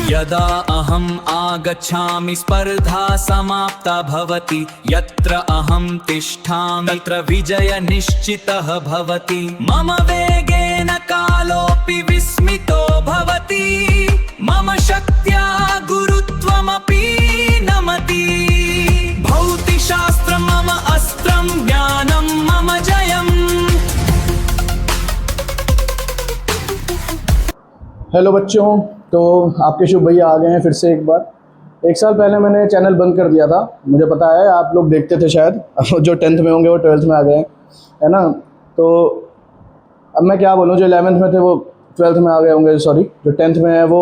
यदा अहम् आगच्छामि स्पर्धा समाप्ता भवति। यत्र अहं तिष्ठामि तत्र विजय निश्चितः भवति। मम वेगेन कालोऽपि विस्मितो भवति। मम शक्त्या गुरुत्वमपि नमति। भौतिकशास्त्रं मम अस्त्रं, ज्ञानं मम जयम्। हेलो बच्चों, तो आपके शुभ भैया आ गए हैं फिर से एक बार। एक साल पहले मैंने चैनल बंद कर दिया था, मुझे पता है आप लोग देखते थे शायद। जो 10th में होंगे वो 12th में आ गए हैं, है ना। तो अब मैं क्या बोलूँ, जो 11th में थे वो 12th में आ गए होंगे, सॉरी जो 10th में है वो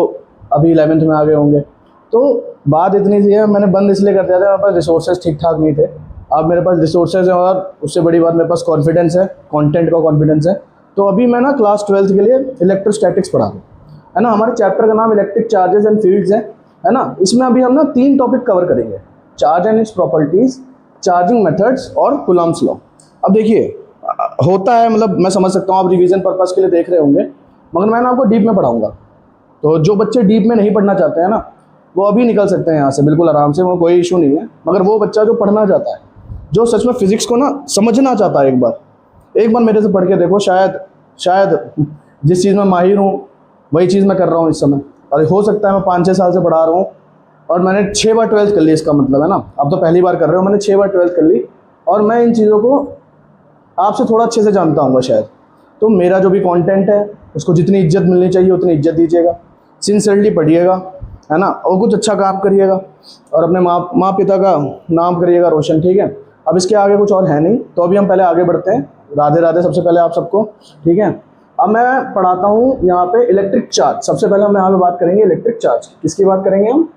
अभी 11th में आ गए होंगे। तो बात इतनी सी है, मैंने बंद इसलिए कर दिया था, मेरे पास रिसोर्सेज ठीक ठाक नहीं थे। अब मेरे पास रिसोर्सेज हैं और उससे बड़ी बात मेरे पास कॉन्फिडेंस है, कॉन्टेंट का कॉन्फिडेंस है। तो अभी मैं ना क्लास 12th के लिए इलेक्ट्रोस्टैटिक्स पढ़ा रहा हूँ, है ना। हमारे चैप्टर का नाम इलेक्ट्रिक चार्जेस एंड फील्ड्स है ना। इसमें अभी हम ना 3 टॉपिक कवर करेंगे, charge and its properties, charging methods और कूलम्ब्स लॉ। अब देखिए होता है, मतलब मैं समझ सकता हूँ आप रिवीजन पर्पस के लिए देख रहे होंगे, मगर मैं ना आपको डीप में पढ़ाऊंगा। तो जो बच्चे डीप में नहीं पढ़ना चाहते हैं ना, वो अभी निकल सकते हैं यहाँ से बिल्कुल आराम से, वो कोई इशू नहीं है। मगर वो बच्चा जो पढ़ना चाहता है, जो सच में फिजिक्स को ना समझना चाहता है, एक बार मेरे से पढ़ के देखो। शायद जिस चीज़ में माहिर हूँ वही चीज़ मैं कर रहा हूँ इस समय, और हो सकता है मैं 5-6 साल से पढ़ा रहा हूँ और मैंने 6 बार 12th कर ली। इसका मतलब है ना, अब तो पहली बार कर रहे हो, मैंने 6 बार 12th कर ली और मैं इन चीज़ों को आपसे थोड़ा अच्छे से जानता हूँ शायद। तो मेरा जो भी कंटेंट है उसको जितनी इज्जत मिलनी चाहिए उतनी इज्जत दीजिएगा, सिंसियरली पढ़िएगा, है ना, और कुछ अच्छा काम करिएगा और अपने माँ पिता का नाम करिएगा रोशन, ठीक है। अब इसके आगे कुछ और है नहीं, तो अभी हम पहले आगे बढ़ते हैं। राधे राधे सबसे पहले आप सबको, ठीक है। अब मैं पढ़ाता हूँ यहाँ पे इलेक्ट्रिक चार्ज। सबसे पहले हम यहाँ पे बात करेंगे इलेक्ट्रिक चार्ज। किसकी बात करेंगे हम?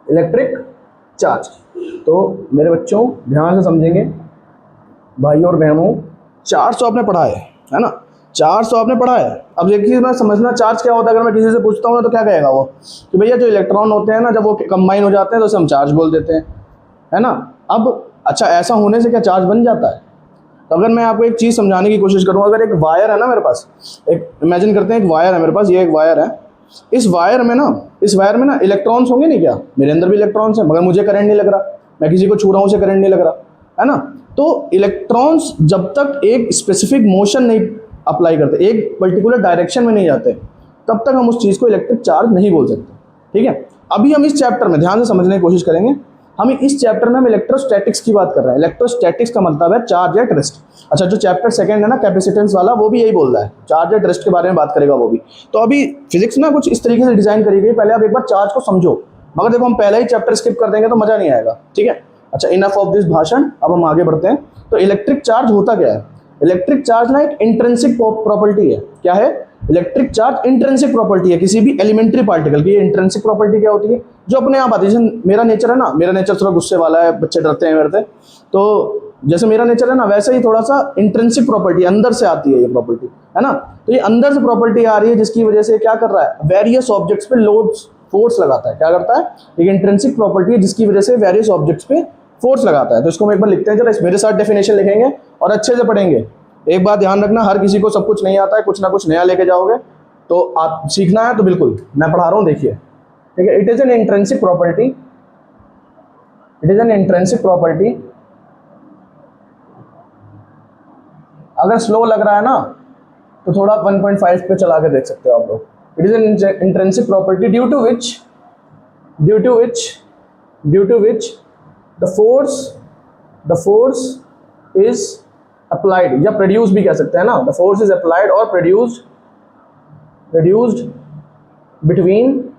Electric charge. तो मेरे बच्चों ध्यान से समझेंगे, भाई और बहनों, चार्ज तो आपने पढ़ा है ना, चार्ज तो आपने पढ़ा है। अब देखिए मैं समझना चार्ज क्या होता है। अगर मैं किसी से पूछता हूँ ना तो क्या कहेगा वो, कि भैया जो इलेक्ट्रॉन होते हैं ना, जब वो कंबाइन हो जाते हैं तो उसे हम चार्ज बोल देते हैं, है ना। अब अच्छा, ऐसा होने से क्या चार्ज बन जाता है? तो अगर मैं आपको एक चीज़ समझाने की कोशिश करूँ, अगर एक वायर है ना मेरे पास, एक इमेजिन करते हैं एक वायर है मेरे पास, ये एक वायर है। इस वायर में ना इलेक्ट्रॉन्स होंगे नहीं क्या? मेरे अंदर भी इलेक्ट्रॉन्स हैं, मगर मुझे करंट नहीं लग रहा, मैं किसी को छू रहा हूँ उसे करंट नहीं लग रहा, है ना। तो इलेक्ट्रॉन्स जब तक एक स्पेसिफिक मोशन नहीं अप्लाई करते, एक पर्टिकुलर डायरेक्शन में नहीं जाते, तब तक हम उस चीज़ को इलेक्ट्रिक चार्ज नहीं बोल सकते, ठीक है। अभी हम इस चैप्टर में ध्यान से समझने की कोशिश करेंगे। हम इस चैप्टर में हम इलेक्ट्रोस्टैटिक्स की बात कर रहे हैं। इलेक्ट्रोस्टैटिक्स का मतलब है चार्ज एट रेस्ट। अच्छा, जो चैप्टर 2 है ना कैपेसिटेंस वाला, वो भी यही बोल रहा है, चार्ज एट रेस्ट के बारे में बात करेगा वो भी। तो अभी फिजिक्स ना कुछ इस तरीके से डिजाइन करी गई, पहले आप एक बार चार्ज को समझो। मगर देखो हम पहले ही चैप्टर स्किप कर देंगे तो मजा नहीं आएगा, ठीक है। अच्छा, इनफ ऑफ दिस भाषण, अब हम आगे बढ़ते हैं। तो इलेक्ट्रिक चार्ज होता क्या है? इलेक्ट्रिक चार्ज ना एक इंट्रिंसिक प्रॉपर्टी है। क्या है? इलेक्ट्रिक चार्ज इंट्रिंसिक प्रॉपर्टी है किसी भी एलिमेंट्री पार्टिकल की। इंट्रिंसिक प्रॉपर्टी क्या होती है? जो अपने आप आती है। जैसे मेरा नेचर है ना, मेरा नेचर थोड़ा गुस्से वाला है, बच्चे डरते हैं मेरे से, तो जैसे मेरा नेचर है ना, वैसे ही थोड़ा सा इंट्रिंसिक प्रॉपर्टी अंदर से आती है ये प्रॉपर्टी, है ना। तो ये अंदर से प्रॉपर्टी आ रही है जिसकी वजह से क्या कर रहा है, वेरियस ऑब्जेक्ट्स पे लोड्स फोर्स लगाता है। क्या करता है? एक इंट्रिंसिक प्रॉपर्टी है जिसकी वजह से वेरियस ऑब्जेक्ट्स पे फोर्स लगाता है। तो इसको हम एक बार लिखते हैं जरा, मेरे साथ डेफिनेशन लिखेंगे और अच्छे से पढ़ेंगे। एक बात ध्यान रखना, हर किसी को सब कुछ नहीं आता है, कुछ ना कुछ नया लेके जाओगे। तो आप सीखना है तो बिल्कुल मैं पढ़ा रहा हूँ, देखिए, ठीक है। It is an intrinsic property, it is an intrinsic property. अगर स्लो लग रहा है ना तो थोड़ा 1.5 पे चला के देख सकते हो आप लोग। It is an intrinsic property due to which the force is applied, या प्रोड्यूस भी कह सकते हैं ना। द फोर्स इज अप्लाइड और प्रोड्यूस्ड बिटवीन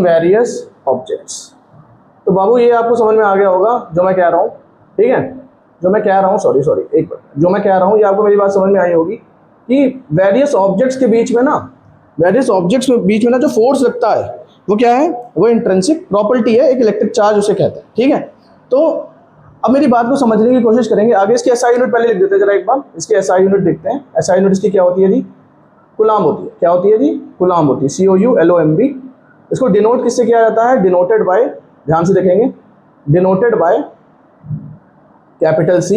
वेरियस ऑब्जेक्ट्स। तो बाबू ये आपको समझ में आ गया होगा जो मैं कह रहा हूँ, ठीक है। जो मैं कह रहा हूँ, सॉरी एक बार, जो मैं कह रहा हूँ ये आपको मेरी बात समझ में आई होगी कि वेरियस ऑब्जेक्ट्स के बीच में ना जो फोर्स लगता है वो क्या है? वो इंट्रिंसिक प्रॉपर्टी है, एक इलेक्ट्रिक चार्ज उसे कहते हैं, ठीक है। तो अब मेरी बात को समझने की कोशिश करेंगे। आगे इसकी एसआई यूनिट पहले लिख देते हैं जरा, एक बार इसकी एसआई यूनिट देखते हैं। एसआई यूनिट इसकी क्या होती है जी? कूलम्ब होती है। क्या होती है जी? कूलम्ब होती है, COULOMB। इसको डिनोट किससे किया जाता है? डिनोटेड बाय, ध्यान से देखेंगे, डिनोटेड बाय कैपिटल C,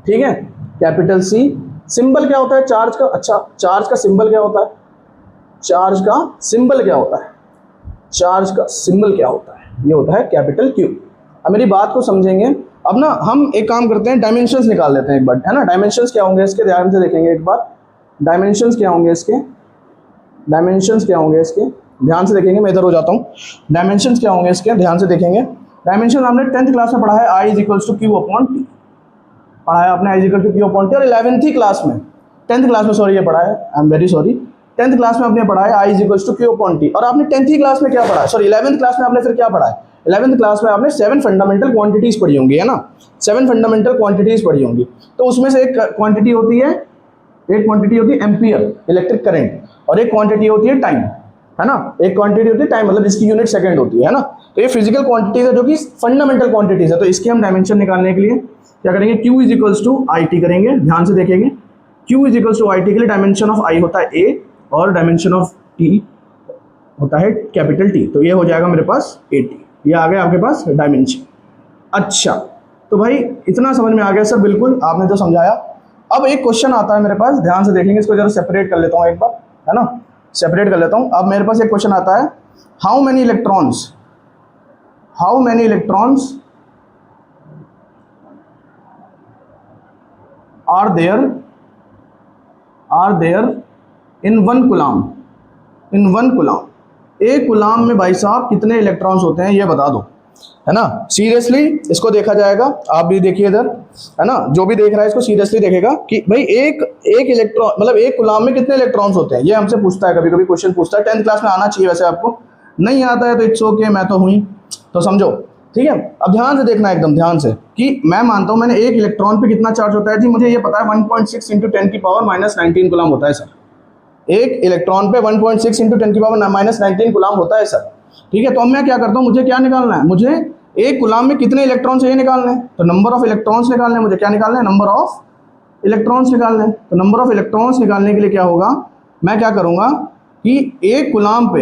ठीक है, कैपिटल C। सिंबल क्या होता है चार्ज का? अच्छा, चार्ज का सिंबल क्या होता है? चार्ज का सिंबल क्या होता है, चार्ज का सिंबल क्या होता है, ये होता है कैपिटल क्यू। अब मेरी बात को समझेंगे। अब ना हम एक काम करते हैं, डायमेंशंस निकाल लेते हैं एक बार, है ना। डायमेंशंस क्या होंगे इसके, ध्यान से देखेंगे एक बार। डायमेंशंस क्या होंगे इसके, डायमेंशंस क्या होंगे इसके, ध्यान से देखेंगे। मैं इधर हो जाता हूँ। डायमेंशंस क्या होंगे इसके, ध्यान से देखेंगे। डायमेंशन हमने 10th क्लास में पढ़ा है, I = Q/T पढ़ा है आपने, I = Q/T। और 11th क्लास में, 10th क्लास में सॉरी ये पढ़ा है, I am very sorry, 10th class में आपने पढ़ा है I = Q/T। और आपने 10th क्लास में क्या पढ़ा है, सॉरी 11th क्लास में आपने फिर क्या पढ़ा है, 11th क्लास में आपने 7 फंडामेंटल क्वांटिटीज पढ़ी होंगी, है ना। 7 फंडामेंटल क्वांटिटीज पढ़ी होंगी। तो उसमें से एक क्वांटिटी होती है एम्पियर, इलेक्ट्रिक करंट, और एक क्वांटिटी होती है टाइम, है ना। एक क्वांटिटी होती है टाइम, मतलब इसकी यूनिट सेकंड होती है ना। तो ये फिजिकल क्वांटिटीज है जो कि फंडामेंटल क्वांटिटीज है। तो इसकी हम डायमेंशन निकालने के लिए क्या करेंगे, Q = IT करेंगे। ध्यान से देखेंगे, Q = IT के लिए डायमेंशन ऑफ I होता है A और डायमेंशन ऑफ T होता है कैपिटल T। तो ये हो जाएगा मेरे पास 80, ये आ गया आपके पास डायमेंशन। अच्छा, तो भाई इतना समझ में आ गया सर, बिल्कुल आपने जो समझाया। अब एक क्वेश्चन आता है मेरे पास, ध्यान से देखेंगे, इसको जरा सेपरेट कर लेता हूँ एक बार, है ना, सेपरेट कर लेता हूँ। अब मेरे पास एक क्वेश्चन आता है, how many electrons are there in 1 coulomb, एक कूलाम में भाई साहब कितने इलेक्ट्रॉन्स होते हैं ये बता दो, है ना। सीरियसली इसको देखा जाएगा, आप भी देखिए इधर, है ना, जो भी देख रहा है इसको सीरियसली देखेगा कि भाई एक इलेक्ट्रॉन, मतलब एक कूलाम में कितने इलेक्ट्रॉन्स होते हैं, ये हमसे पूछता है, कभी कभी क्वेश्चन पूछता है। 10th क्लास में आना चाहिए वैसे, आपको नहीं आता है तो इट्स ओके, मैं तो हुई, तो समझो, ठीक है। अब ध्यान से देखना, एकदम ध्यान से, कि मैं मानता हूं मैंने एक इलेक्ट्रॉन पे कितना चार्ज होता है जी, मुझे ये पता है 1.6 × 10⁻⁻19 कूलाम होता है सर। एक इलेक्ट्रॉन पे 1.6 × 10⁻⁻19 कूलाम होता है सर, ठीक है। तो अब मैं क्या करता हूँ, मुझे क्या निकालना है, मुझे एक कूलाम में कितने इलेक्ट्रॉन चाहिए निकालने हैं, तो नंबर ऑफ इलेक्ट्रॉन्स निकालने हैं मुझे, क्या निकालना है, नंबर ऑफ इलेक्ट्रॉन्स निकालने हैं। तो नंबर ऑफ इलेक्ट्रॉन्स निकालने के लिए क्या होगा, मैं क्या करूंगा कि एक कूलाम पे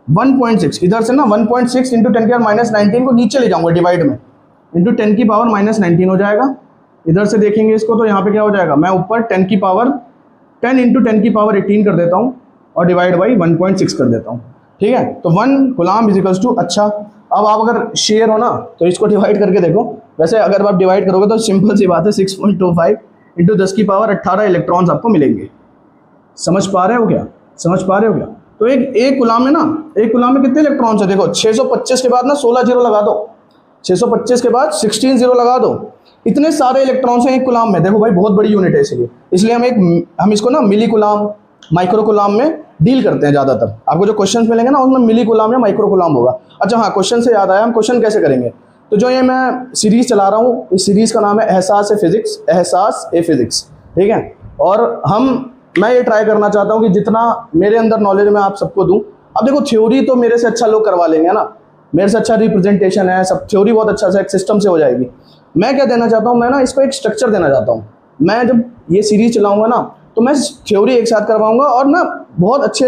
1/1.6, इधर से ना 1.6 × 10⁻⁻19 को नीचे ले जाऊंगा डिवाइड में, इंटू 10⁻⁻19 हो जाएगा। इधर से देखेंगे इसको तो यहाँ पे क्या हो जाएगा, मैं ऊपर 10 × 10⁻18 कर देता हूँ और डिवाइड बाई 1.6 कर देता हूँ, ठीक है। तो 1 कूलाम = अच्छा, अब आप अगर शेयर हो ना तो इसको डिवाइड करके देखो। वैसे अगर आप डिवाइड करोगे तो सिंपल सी बात है, 6.25 × 10⁻18 इलेक्ट्रॉन्स आपको मिलेंगे। समझ पा रहे हो क्या, समझ पा रहे हो क्या। तो एक कूलाम में ना, एक कूलाम में कितने इलेक्ट्रॉन्स है, देखो 625 के बाद ना 16 जीरो लगा दो, 625 के बाद 16 जीरो लगा दो, इतने सारे इलेक्ट्रॉन्स हैं एक कूलाम में। देखो भाई बहुत बड़ी यूनिट है इसलिए हम इसको ना मिली कूलाम, माइक्रो कूलाम में डील करते हैं ज़्यादातर। आपको जो क्वेश्चंस मिलेंगे ना उसमें मिली कूलाम या माइक्रो कूलाम होगा। अच्छा हाँ, क्वेश्चन से याद आया, हम क्वेश्चन कैसे करेंगे, तो जो ये मैं सीरीज चला रहा हूँ, इस सीरीज का नाम है एहसास ए फिजिक्स, ठीक है। और मैं ये ट्राई करना चाहता हूँ कि जितना मेरे अंदर नॉलेज मैं आप सबको दूँ। अब देखो थ्योरी तो मेरे से अच्छा लोग करवा लेंगे ना, मेरे से अच्छा रिप्रेजेंटेशन है, सब थ्योरी बहुत अच्छा सा एक सिस्टम से हो जाएगी। मैं क्या देना चाहता हूँ, मैं ना इसको एक स्ट्रक्चर देना चाहता हूँ। मैं जब ये सीरीज चलाऊंगा ना तो मैं थ्योरी एक साथ करवाऊंगा और ना बहुत अच्छे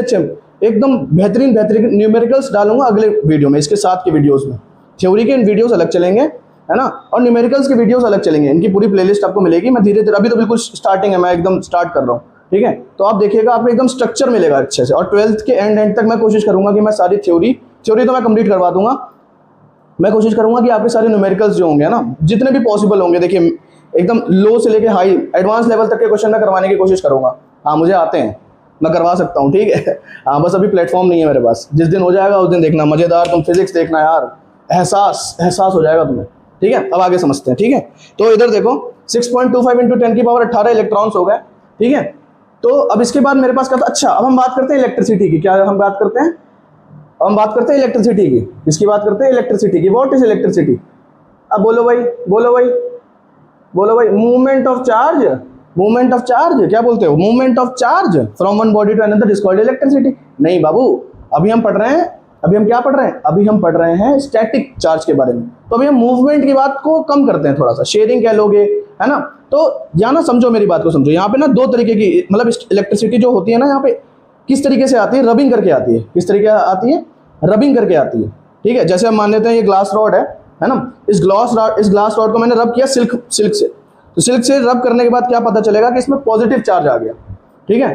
एकदम बेहतरीन न्यूमेरिकल्स डालूंगा अगले वीडियो में, इसके साथ के वीडियोस में। थ्योरी के वीडियोस अलग चलेंगे, है ना, और न्यूमेरिकल्स के वीडियोस अलग चलेंगे। इनकी पूरी प्लेलिस्ट आपको मिलेगी। मैं धीरे धीरे, अभी तो बिल्कुल स्टार्टिंग है, मैं एकदम स्टार्ट कर रहा हूँ, ठीक है। तो आप देखिएगा, आपको एकदम स्ट्रक्चर मिलेगा अच्छे से। और 12th के एंड तक मैं कोशिश करूंगा कि मैं सारी थ्योरी तो मैं कंप्लीट करवा दूंगा। मैं कोशिश करूंगा कि आपके सारे न्यूमेरिकल्स जो होंगे ना, जितने भी पॉसिबल होंगे, देखिए एकदम लो से लेके हाई एडवांस लेवल तक के क्वेश्चन मैं करवाने की कोशिश करूंगा। हाँ मुझे आते हैं, मैं करवा सकता हूँ, ठीक है। हाँ बस अभी प्लेटफॉर्म नहीं है मेरे पास, जिस दिन हो जाएगा उस दिन देखना, मज़ेदार तुम फिजिक्स देखना यार, एहसास हो जाएगा तुम्हें, ठीक है। अब आगे समझते हैं, ठीक है। तो इधर देखो 6.25 × 10⁻18 इलेक्ट्रॉन्स हो गए, ठीक है। तो अब इसके बाद मेरे पास क्या था, अच्छा अब हम बात करते हैं इलेक्ट्रिसिटी की। क्या हम बात करते हैं, हम बात करते हैं इलेक्ट्रिसिटी की। इसकी बात करते हैं इलेक्ट्रिसिटी की। व्हाट इज इलेक्ट्रिसिटी, अब बोलो भाई, मूवमेंट ऑफ चार्ज, क्या बोलते हो, movement of charge from one body to another is called electricity. नहीं बाबू, अभी हम पढ़ रहे हैं स्टैटिक चार्ज के बारे में। तो अभी हम मूवमेंट की बात को कम करते हैं, थोड़ा सा शेयरिंग कह लोगे, है ना। तो यहाँ ना समझो, मेरी बात को समझो। यहाँ पे ना दो तरीके की, मतलब इलेक्ट्रिसिटी जो होती है ना, यहाँ पे किस तरीके से आती है, रबिंग करके आती है। किस तरीके आती है, रबिंग करके आती है, ठीक है। जैसे हम मान लेते हैं ये ग्लास रॉड है ना, इस ग्लास रॉड को मैंने रब किया सिल्क से, तो सिल्क से रब करने के बाद क्या पता चलेगा कि इसमें पॉजिटिव चार्ज आ गया, ठीक है।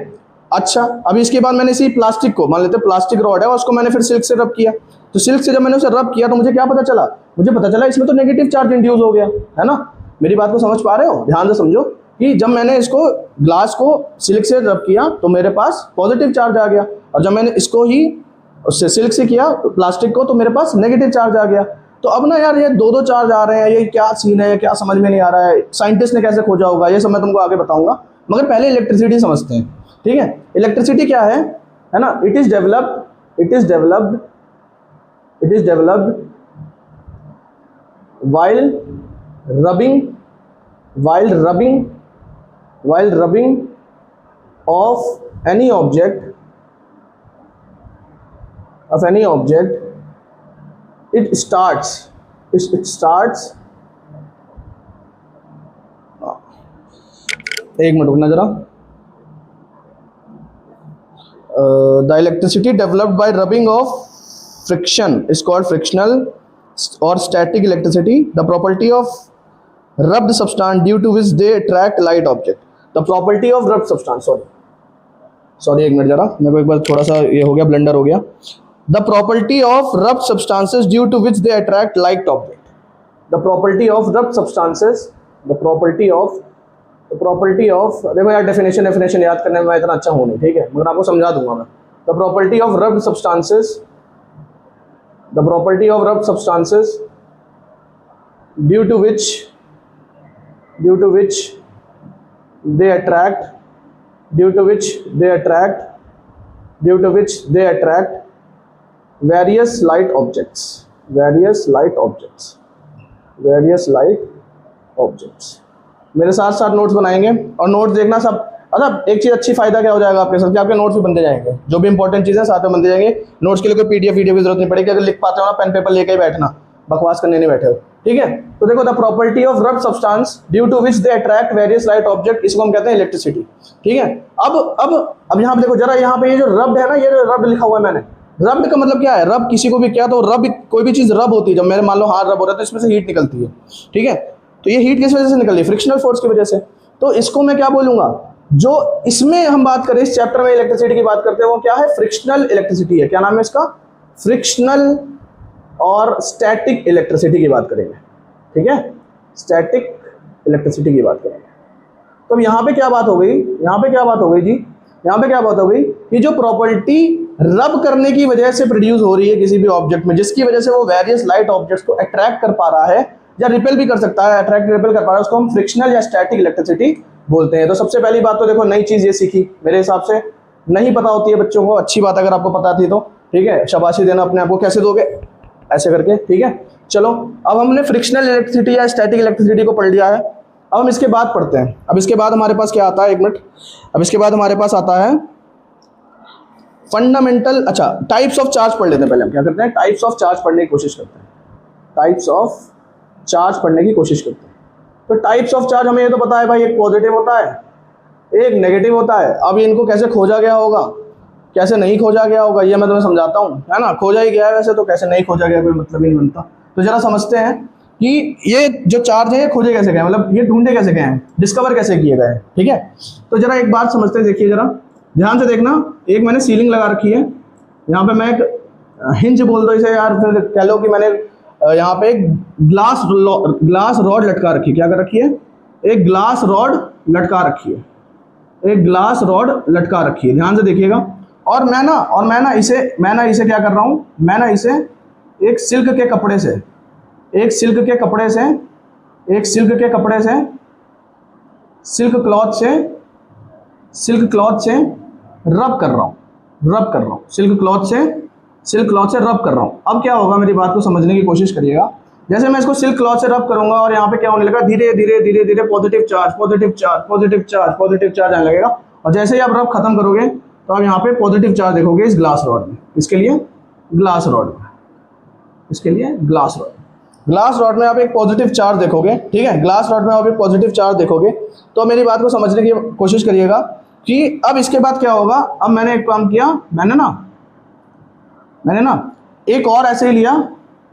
अच्छा, अभी इसके बाद मैंने इसी प्लास्टिक को, मान लेते प्लास्टिक रॉड है, उसको मैंने फिर सिल्क से रब किया। तो सिल्क से जब मैंने उसे रब किया तो मुझे क्या पता चला, मुझे पता चला इसमें तो नेगेटिव चार्ज इंड्यूस हो गया, है ना। मेरी बात को समझ पा रहे हो, ध्यान से समझो कि जब मैंने इसको ग्लास को सिल्क से रब किया तो मेरे पास पॉजिटिव चार्ज आ गया, और जब मैंने इसको ही उससे सिल्क से किया प्लास्टिक को तो मेरे पास नेगेटिव चार्ज आ गया। तो अब ना यार ये दो चार्ज आ रहे हैं, ये क्या सीन है, क्या समझ में नहीं आ रहा है, साइंटिस्ट ने कैसे खोजा होगा, ये सब मैं तुमको आगे बताऊंगा। मगर पहले इलेक्ट्रिसिटी समझते हैं, ठीक है। इलेक्ट्रिसिटी क्या है ना, it is developed while rubbing of any object, it starts एक मिनट रुकना जरा। The electricity developed by rubbing of friction is called frictional or static electricity. The property of rubbed substance due to which they attract light object. The property of rubbed substance, sorry एक minute जरा, मेरे को एक बार थोड़ा सा ये हो गया, ब्लंडर हो गया। The property of rubbed substances due to which they attract light object. The property of rubbed substances, the property of देखो यार डेफिनेशन याद करने में मैं इतना अच्छा हूँ नहीं, ठीक है, मगर आपको समझा दूंगा मैं। The property of rubbed substances due to which they attract various light objects. मेरे साथ साथ नोट्स बनाएंगे, और नोट्स देखना सब। मतलब एक चीज़ अच्छी फायदा क्या हो जाएगा आपके साथ कि आपके नोट्स भी बनते जाएंगे, जो भी इंपॉर्टेंट चीज़ें साथ में बनते जाएंगे। नोट्स के लिए कोई पीडीएफ की जरूरत नहीं पड़ेगी, अगर लिख पाते हो ना पेन पेपर लेके ही बैठना, बकवास करने नहीं बैठे हो, ठीक है। तो देखो, the property of rubbed substance due to which they attract various light object, इसको हम कहते हैं इलेक्ट्रिसिटी, ठीक है। अब यहाँ पे देखो जरा, यहाँ पे ये जो रब्ड है ना, ये रब्ड लिखा हुआ है मैंने। रब्ड का मतलब क्या है, रब किसी को भी क्या, तो रब कोई भी चीज़ रब होती है। जब मेरे मान लो हाथ रब हो रहा है तो इसमें से हीट निकलती है, ठीक है। तो ये हीट किस वजह से निकल रही है, फ्रिक्शनल फोर्स की वजह से। तो इसको मैं क्या बोलूँगा, जो इसमें हम बात करें, इस चैप्टर में इलेक्ट्रिसिटी की बात करते हैं, वो क्या है, फ्रिक्शनल इलेक्ट्रिसिटी है। क्या नाम है इसका, फ्रिक्शनल और स्टैटिक इलेक्ट्रिसिटी की बात करेंगे, ठीक है, स्टैटिक इलेक्ट्रिसिटी की बात करेंगे। तो अब यहाँ पे क्या बात हो गई, जी, यहाँ पे क्या बात हो गई कि जो प्रॉपर्टी रब करने की वजह से प्रोड्यूस हो रही है किसी भी ऑब्जेक्ट में, जिसकी वजह से वो वेरियस लाइट ऑब्जेक्ट्स को अट्रैक्ट कर पा रहा है या रिपेल भी कर सकता है, अट्रैक्ट रिपेल कर पा रहा है, उसको हम फ्रिक्शनल या स्टैटिक इलेक्ट्रिसिटी बोलते हैं। तो सबसे पहली बात तो देखो, नई चीज़ ये सीखी, मेरे हिसाब से नहीं पता होती है बच्चों को, अच्छी बात अगर आपको पता थी तो, ठीक है, शाबाशी देना अपने आप को। कैसे दोगे, ऐसे करके, ठीक है। चलो, अब हमने फ्रिक्शनल इलेक्ट्रिसिटी या स्टैटिक इलेक्ट्रिसिटी को पढ़ लिया है। अब हम इसके बाद पढ़ते हैं। अब इसके बाद हमारे पास क्या आता है, एक मिनट, अब इसके बाद हमारे पास आता है फंडामेंटल, अच्छा, टाइप्स ऑफ चार्ज पढ़ लेते हैं। पहले हम क्या करते हैं, टाइप्स ऑफ चार्ज पढ़ने की कोशिश करते हैं। तो टाइप्स ऑफ चार्ज हमें ये तो पता है भाई, एक पॉजिटिव होता है, एक नेगेटिव होता है। अब इनको कैसे खोजा गया होगा, कैसे नहीं खोजा गया होगा, ये मैं तुम्हें समझाता हूँ, है ना। खोजा ही गया है वैसे, तो कैसे नहीं खोजा गया कोई मतलब ही नहीं बनता। तो जरा समझते हैं कि ये जो चार्ज है ये खोजे कैसे गए, मतलब ये ढूंढे कैसे गए हैं, डिस्कवर कैसे किए गए, ठीक है। तो जरा एक बात समझते हैं, देखिए जरा ध्यान से देखना। एक मैंने सीलिंग लगा रखी है, यहाँ पे मैं एक हिंज बोल दो इसे यार, फिर कह लो कि मैंने यहाँ पे एक ग्लास रॉड लटका रखी है। क्या कर रखी है, एक ग्लास रॉड लटका रखी है, ध्यान से देखिएगा। और मैं ना इसे क्या कर रहा हूँ, मैं ना इसे एक सिल्क के कपड़े से सिल्क क्लॉथ से रब कर रहा हूँ, सिल्क क्लॉथ से रब कर रहा हूँ। अब क्या होगा, मेरी बात को समझने की कोशिश करिएगा। जैसे मैं इसको सिल्क क्लॉथ से रब करूंगा और यहाँ पे क्या होने लगा, धीरे धीरे पॉजिटिव चार्ज आने लगेगा। और जैसे ही आप रब खत्म करोगे तो आप यहाँ पे पॉजिटिव चार्ज देखोगे इस ग्लास रॉड में। इसके लिए ग्लास रॉड में आप एक पॉजिटिव चार्ज देखोगे, ठीक है, ग्लास रॉड में आप एक पॉजिटिव चार्ज देखोगे। तो मेरी बात को समझने की कोशिश करिएगा कि अब इसके बाद क्या होगा। अब मैंने एक काम किया, मैंने ना एक और ऐसे ही लिया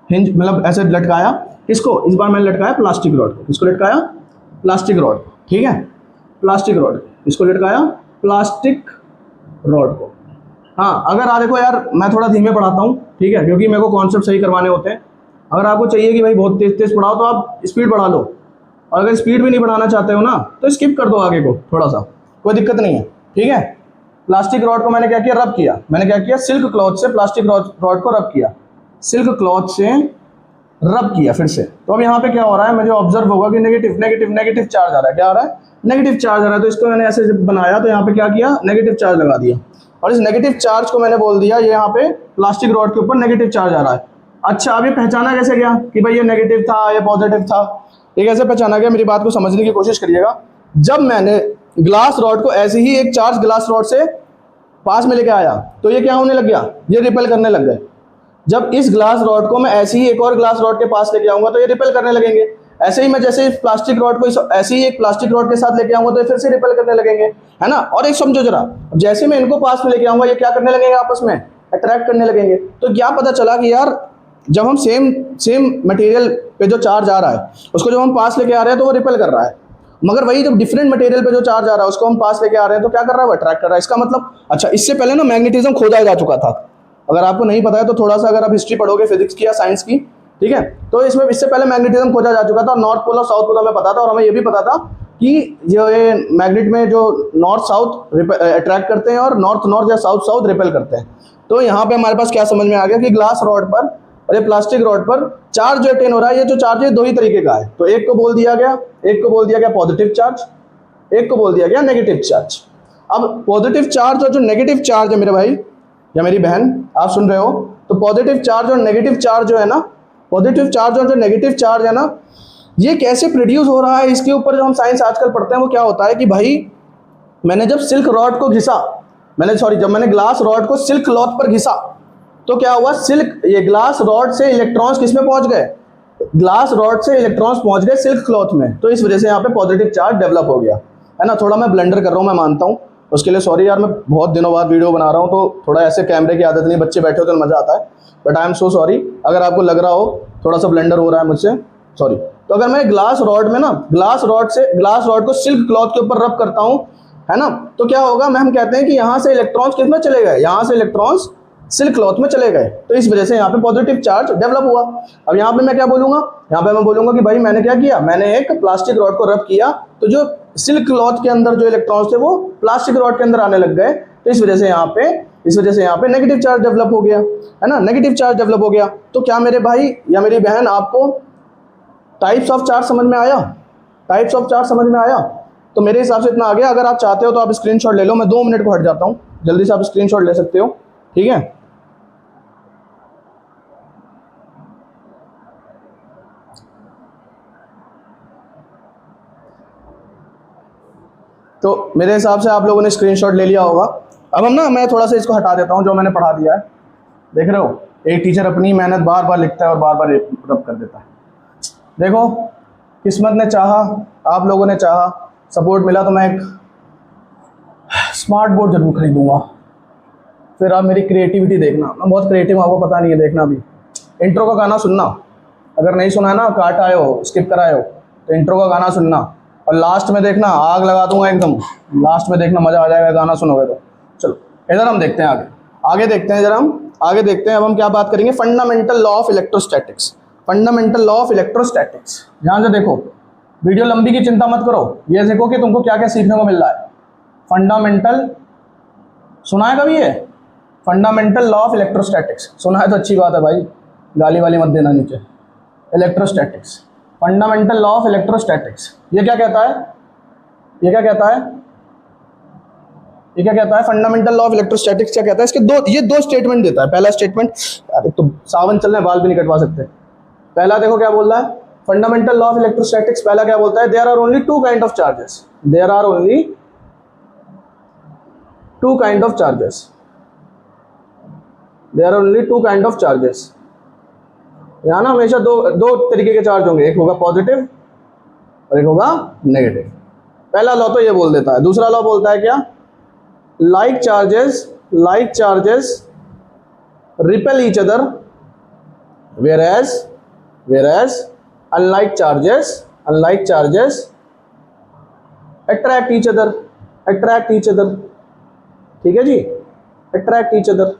हिंज, मतलब ऐसे लटकाया इसको। इस बार मैंने लटकाया प्लास्टिक रॉड को, इसको लटकाया प्लास्टिक रॉड, ठीक है, प्लास्टिक रॉड, इसको लटकाया प्लास्टिक रॉड को। हाँ, अगर आप देखो यार, मैं थोड़ा धीमे पढ़ाता हूँ, ठीक है, क्योंकि मेरे को कॉन्सेप्ट सही करवाने होते हैं। अगर आपको चाहिए कि भाई बहुत तेज तेज पढ़ाओ तो आप स्पीड बढ़ा लो, और अगर स्पीड भी नहीं बढ़ाना चाहते हो ना तो स्किप कर दो आगे को थोड़ा सा, कोई दिक्कत नहीं है, ठीक है। प्लास्टिक रॉड को मैंने क्या किया, रब किया। मैंने क्या किया, सिल्क क्लॉथ से प्लास्टिक रॉड को रब किया, सिल्क क्लॉथ से रब किया फिर से। तो अब यहाँ पे क्या हो रहा है, मुझे ऑब्जर्व होगा कि नेगेटिव नेगेटिव नेगेटिव चार्ज आ रहा है। क्या आ रहा है, नेगेटिव चार्ज आ रहा है। तो इसको मैंने ऐसे जब बनाया तो यहाँ पे क्या किया, नेगेटिव चार्ज लगा दिया, और इस नेगेटिव चार्ज को मैंने बोल दिया ये यहाँ पे प्लास्टिक रॉड के ऊपर नेगेटिव चार्ज आ रहा है। अच्छा, अब ये पहचाना कैसे गया कि भाई ये नेगेटिव था, ये पॉजिटिव था, ये कैसे पहचाना गया, मेरी बात को समझने की कोशिश करिएगा। जब मैंने ग्लास रॉड को ऐसे ही एक चार्ज ग्लास रॉड से पास में लेके आया तो ये क्या होने लग गया, ये रिपेल करने लग गए। जब इस ग्लास रॉड को मैं ऐसे ही एक और ग्लास रॉड के पास लेके आऊंगा तो ये रिपेल करने लगेंगे। ऐसे ही मैं जैसे इस प्लास्टिक रॉड को ऐसे ही एक प्लास्टिक रॉड के साथ लेके आऊंगा तो ये फिर से रिपेल करने लगेंगे, है ना। और एक समझो जरा, जैसे मैं इनको पास में लेके आऊंगा ये क्या करने लगेंगे, आपस में अट्रैक्ट करने लगेंगे। तो क्या पता चला कि यार जब हम सेम मटेरियल पे जो चार्ज आ रहा है उसको जब हम पास लेके आ रहे हैं तो वो रिपेल कर रहा है, मगर वही जब डिफरेंट मटेरियल पे जो चार्ज आ रहा है उसको हम पास लेके आ रहे हैं तो क्या कर रहा है, वो अट्रैक्ट कर रहा है। इसका मतलब, अच्छा, इससे पहले ना मैग्नेटिज्म खोजा जा चुका था। अगर आपको नहीं पता है तो थोड़ा सा अगर आप हिस्ट्री पढ़ोगे फिजिक्स की या साइंस की, ठीक है, तो इसमें इससे पहले मैग्नेटिज्म खोजा जा चुका था। और नॉर्थ पोल और साउथ पोल हमें पता था, और हमें ये भी पता था कि जो ये मैग्नेट में जो नॉर्थ साउथ अट्रैक्ट करते हैं और नॉर्थ नॉर्थ या साउथ साउथ रिपेल करते हैं। तो यहाँ पे हमारे पास क्या समझ में आ गया कि ग्लास रॉड पर और ये प्लास्टिक रॉड पर चार्ज जो अटेन हो रहा है, ये जो चार्ज है दो ही तरीके का है। तो एक को बोल दिया गया पॉजिटिव चार्ज, एक को बोल दिया गया नेगेटिव चार्ज। अब पॉजिटिव चार्ज और जो नेगेटिव चार्ज है मेरे भाई या मेरी बहन, आप सुन रहे हो, तो पॉजिटिव चार्ज और नेगेटिव चार्ज जो है ना, पॉजिटिव चार्ज और जो नेगेटिव चार्ज है ना, ये कैसे प्रोड्यूस हो रहा है, इसके ऊपर जो हम साइंस आजकल पढ़ते हैं वो क्या होता है कि भाई मैंने जब सिल्क रॉड को घिसा, जब मैंने ग्लास रॉड को सिल्क क्लॉथ पर घिसा तो क्या हुआ, ये ग्लास रॉड से इलेक्ट्रॉन्स किस में पहुंच गए, ग्लास रॉड से इलेक्ट्रॉन्स पहुंच गए सिल्क क्लॉथ में। तो इस वजह से यहाँ पे पॉजिटिव चार्ज डेवलप हो गया, है ना। थोड़ा मैं ब्लंडर कर रहा हूँ, मैं मानता हूँ, उसके लिए सॉरी यार। मैं बहुत दिनों बाद वीडियो बना रहा हूँ तो थोड़ा ऐसे कैमरे की आदत नहीं, बच्चे बैठे हो तो मजा आता है, but I am so sorry अगर आपको लग रहा हो थोड़ा सा ब्लंडर हो रहा है मुझसे, सॉरी। तो अगर मैं ग्लास रॉड में ना ग्लास रॉड को सिल्क क्लॉथ के ऊपर रब करता हूँ, है ना, तो क्या होगा, हम कहते हैं कि यहाँ से इलेक्ट्रॉन्स किस में चले गए, यहाँ से इलेक्ट्रॉन्स सिल्क क्लॉथ में चले गए। तो इस वजह से यहाँ पे पॉजिटिव चार्ज डेवलप हुआ। अब यहाँ पे मैं क्या बोलूंगा, यहाँ पे मैं बोलूंगा कि भाई मैंने क्या किया, मैंने एक प्लास्टिक रॉड को रब किया तो जो सिल्क क्लॉथ के अंदर जो इलेक्ट्रॉन्स थे वो प्लास्टिक रॉड के अंदर आने लग गए। तो इस वजह से यहाँ पे नेगेटिव चार्ज डेवलप हो गया, है ना, नेगेटिव चार्ज डेवलप हो गया। तो क्या मेरे भाई या मेरी बहन आपको टाइप्स ऑफ चार्ज समझ में आया, टाइप्स ऑफ चार्ज समझ में आया? तो मेरे हिसाब से इतना आ गया। अगर आप चाहते हो तो आप स्क्रीनशॉट ले लो, मैं 2 मिनट को हट जाता हूँ, जल्दी से आप स्क्रीनशॉट ले सकते हो, ठीक है। तो मेरे हिसाब से आप लोगों ने स्क्रीनशॉट ले लिया होगा। अब मैं थोड़ा सा इसको हटा देता हूँ जो मैंने पढ़ा दिया है। देख रहे हो, एक टीचर अपनी मेहनत बार बार लिखता है और बार बार रब कर देता है। देखो, किस्मत ने चाहा, आप लोगों ने चाहा, सपोर्ट मिला तो मैं एक स्मार्ट बोर्ड जरूर खरीदूंगा। फिर आप मेरी क्रिएटिविटी देखना, मैं बहुत क्रिएटिव हूँ, आपको पता नहीं है, देखना भी। इंट्रो का गाना सुनना, अगर नहीं सुना है ना, काट आए हो, स्किप कराए हो, तो इंट्रो का गाना सुनना, और लास्ट में देखना आग लगा दूंगा एकदम, लास्ट में देखना मजा आ जाएगा गाना सुनोगे तो। चलो इधर हम देखते हैं, आगे देखते हैं, जरा हम आगे देखते हैं। अब हम क्या बात करेंगे, fundamental law of electrostatics. Fundamental law of electrostatics, ध्यान से देखो, वीडियो लंबी की चिंता मत करो, ये देखो कि तुमको क्या क्या सीखने को मिल रहा है। फंडामेंटल, सुना है कभी ये फंडामेंटल लॉ ऑफ इलेक्ट्रोस्टैटिक्स? सुना है तो अच्छी बात है भाई, गाली वाली मत देना नीचे। Electrostatics, fundamental law of electrostatics, ये क्या कहता है, ये क्या कहता है, ये क्या कहता है? फंडामेंटल लॉ ऑफ इलेक्ट्रोस्टैटिक्स क्या कहता है? इसके ये दो स्टेटमेंट देता है। पहला स्टेटमेंट, यार तो सावन चल रहे हैं, बाल भी नहीं कटवा सकते। पहला देखो क्या बोल रहा है, फंडामेंटल लॉ ऑफ इलेक्ट्रोस्टैटिक्स पहला क्या बोलता है, there are only 2 kind of charges, there are only 2 kind of charges, there are only 2 kind of charges. यहाँ ना हमेशा दो तरीके के चार्ज होंगे, एक होगा पॉजिटिव और एक होगा नेगेटिव। पहला लॉ तो ये बोल देता है। दूसरा लॉ बोलता है क्या, like charges repel each other, whereas unlike charges attract each other, ठीक है जी। Attract each other.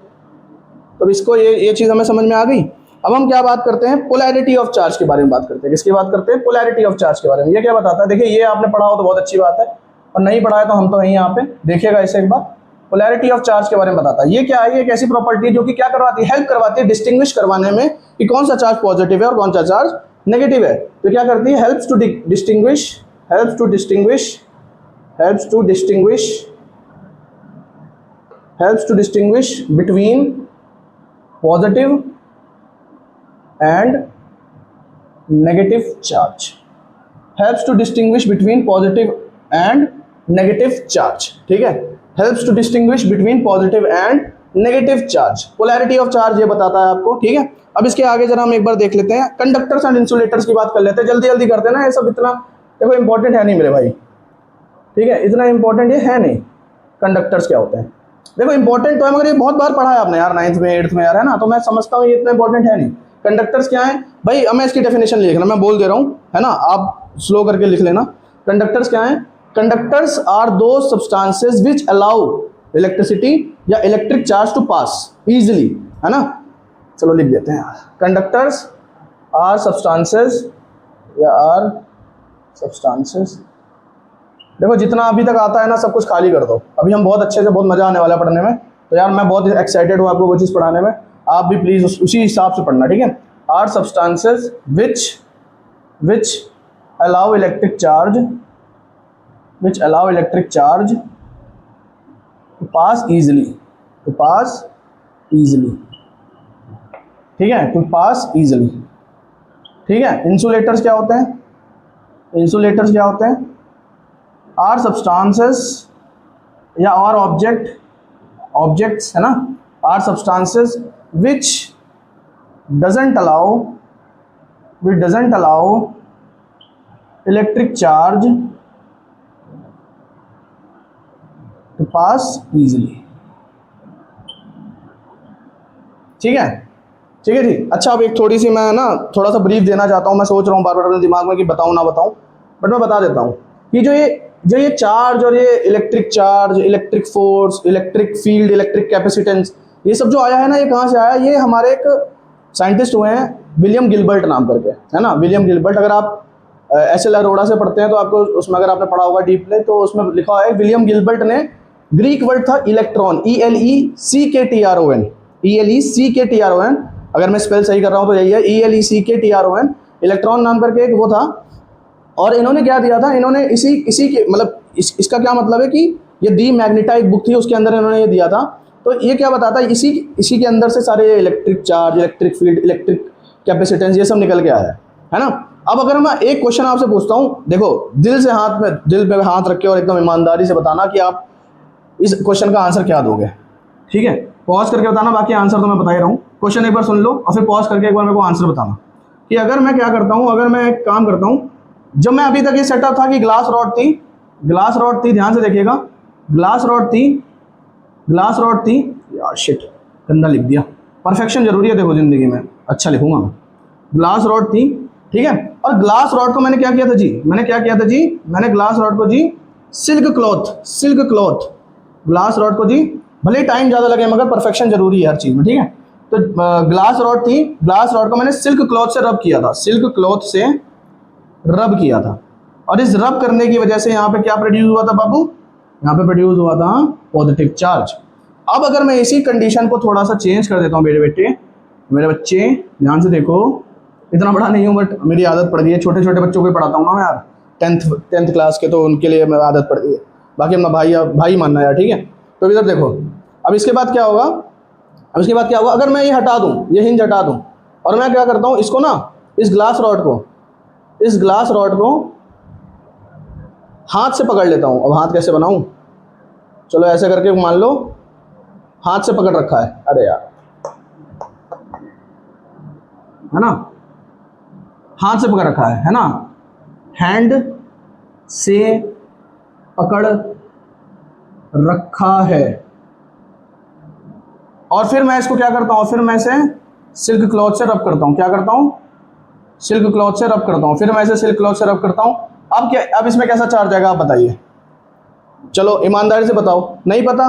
तो इसको ये चीज़ हमें समझ में आ गई। अब हम क्या बात करते हैं, पोलैरिटी ऑफ चार्ज के बारे में बात करते हैं। किसकी बात करते हैं, पोलैरिटी ऑफ चार्ज के बारे में। ये क्या बताता है, देखिए ये आपने पढ़ा हो तो बहुत अच्छी बात है, और नहीं पढ़ा है तो हम तो यहीं यहाँ पे देखिएगा इसे एक बार। पोलैरिटी ऑफ चार्ज के बारे में बताता है। ये क्या है, ये एक ऐसी प्रॉपर्टी जो कि क्या करवाती है, हेल्प करवाती है डिस्टिंग्विश करवाने में कि कौन सा चार्ज पॉजिटिव है और कौन सा चार्ज नेगेटिव है। तो क्या करती है, helps to distinguish between positive and negative charge, helps to distinguish between positive and negative charge। ठीक है, helps to distinguish between positive and negative charge। polarity of charge ये बताता है आपको। ठीक है, अब इसके आगे जरा हम एक बार देख लेते हैं, कंडक्टर्स एंड इंसुलेटर्स की बात कर लेते हैं। जल्दी जल्दी करते हैं ना, ये सब इतना देखो इंपॉर्टेंट है नहीं मेरे भाई। ठीक है, इतना इंपॉर्टेंट ये है नहीं। कंडक्टर्स क्या होते हैं, देखो इंपॉर्टेंट तो है मगर ये बहुत बार पढ़ा है आपने यार, 9th में 8th में यार, है ना। तो मैं समझता हूँ ये इतना इंपॉर्टेंट है नहीं। कंडक्टर्स क्या है भाई, अब मैं इसकी डेफिनेशन लिख रहा, मैं बोल दे रहा हूँ, है ना, आप स्लो करके लिख लेना। कंडक्टर्स क्या है, conductors are the substances which allow electricity या electric charge to pass easily, है ना। चलो लिख देते हैं, कंडक्टर्स आर सब्सटेंसेस या आर सब्सटेंसेस। देखो जितना अभी तक आता है ना सब कुछ खाली कर दो, अभी हम बहुत अच्छे से, बहुत मजा आने वाला है पढ़ने में। तो यार मैं बहुत एक्साइटेड हूँ आपको वो चीज़ पढ़ाने में, आप भी प्लीज उसी हिसाब से पढ़ना। ठीक है, are substances which allow electric charge to pass easily, ठीक है, टू पास इजीली। ठीक है, इंसुलेटर्स क्या होते हैं, आर सब्सटेंसेस या आर ऑब्जेक्ट्स, है ना, are substances which doesn't allow electric charge to pass easily। ठीक है ठीक। अच्छा, अब एक थोड़ी सी मैं ना थोड़ा सा ब्रीफ देना चाहता हूँ। मैं सोच रहा हूँ बार बार अपने दिमाग में कि बताऊँ ना बताऊँ, बट मैं बता देता हूँ कि जो ये चार्ज और ये electric charge, electric force, electric field, electric capacitance, ये सब जो आया है ना, ये कहाँ से आया, ये हमारे एक साइंटिस्ट हुए हैं विलियम गिलबर्ट नाम करके, है ना। विलियम गिलबर्ट, अगर आप एस.एल. अरोड़ा से पढ़ते हैं तो आपको उसमें अगर आपने पढ़ा होगा डीपली, तो उसमें लिखा है विलियम गिलबर्ट ने, ग्रीक वर्ड था इलेक्ट्रॉन, ELECKTRON, अगर मैं स्पेल सही कर रहा हूँ तो यही है, ELECKTRON, इलेक्ट्रॉन नाम करके एक वो था। और इन्होंने क्या दिया था, इन्होंने इसी के मतलब इसका क्या मतलब है कि ये दी मैग्नेटा एक बुक थी, उसके अंदर इन्होंने ये दिया था। तो ये क्या बताता है, इसी के अंदर से सारे electric charge, electric field, electric capacitance, ये सब निकल के आया है ना। अब अगर मैं एक क्वेश्चन आपसे पूछता हूँ, देखो दिल पे हाथ रख के और एकदम ईमानदारी से बताना कि आप इस क्वेश्चन का आंसर क्या दोगे। ठीक है, पॉज करके बताना, बाकी आंसर तो मैं बता ही रहा हूँ। क्वेश्चन एक बार सुन लो और फिर पॉज करके एक बार मेरे को आंसर बताना कि अगर मैं क्या करता हूँ, अगर मैं एक काम करता हूँ, जब मैं अभी तक ये सेटअप था कि ग्लास रॉड थी, ध्यान से देखिएगा, ग्लास रॉड थी यार, शिट गंदा लिख दिया, परफेक्शन जरूरी है देखो जिंदगी में, अच्छा लिखूंगा मैं। ग्लास रॉड थी, ठीक है, और ग्लास रॉड को मैंने क्या किया था जी, मैंने ग्लास रॉड को जी सिल्क क्लॉथ, ग्लास रॉड को जी, भले टाइम ज़्यादा लगे मगर परफेक्शन जरूरी है हर चीज़ में। ठीक है, तो ग्लास रॉड थी, ग्लास रॉड को मैंने सिल्क क्लॉथ से रब किया था, और इस रब करने की वजह से यहाँ पे क्या प्रोड्यूस हुआ था बाबू, यहाँ पे प्रोड्यूस हुआ था पॉजिटिव चार्ज। अब अगर मैं इसी कंडीशन को थोड़ा सा चेंज कर देता हूँ, मेरे बच्चे ध्यान से देखो, इतना बड़ा नहीं हूँ बट मेरी आदत पड़ गई है, छोटे छोटे बच्चों को पढ़ाता हूँ ना मैं यार, 10th क्लास के, तो उनके लिए मेरी आदत पड़ गई है, बाकी अपना भाई मानना यार। ठीक है, तो इधर देखो, अब इसके बाद क्या होगा, अगर मैं ये हटा दूँ, ये हिंज हटा दूँ, और मैं क्या करता हूँ, इसको ना, इस ग्लास रॉड को हाथ से पकड़ लेता हूँ। अब हाथ कैसे बनाऊँ, चलो ऐसे करके मान लो हाथ से पकड़ रखा है, अरे यार, है ना, हाथ से पकड़ रखा है ना, हैंड से पकड़ रखा है, और फिर मैं इसको क्या करता हूँ, फिर मैं इसे सिल्क क्लॉथ से रब करता हूँ। क्या करता हूँ, सिल्क क्लॉथ से रब करता हूँ, फिर मैं इसे सिल्क क्लॉथ से रब करता हूँ। अब इसमें कैसा चार्ज आएगा आप बताइए, चलो ईमानदारी से बताओ, नहीं पता,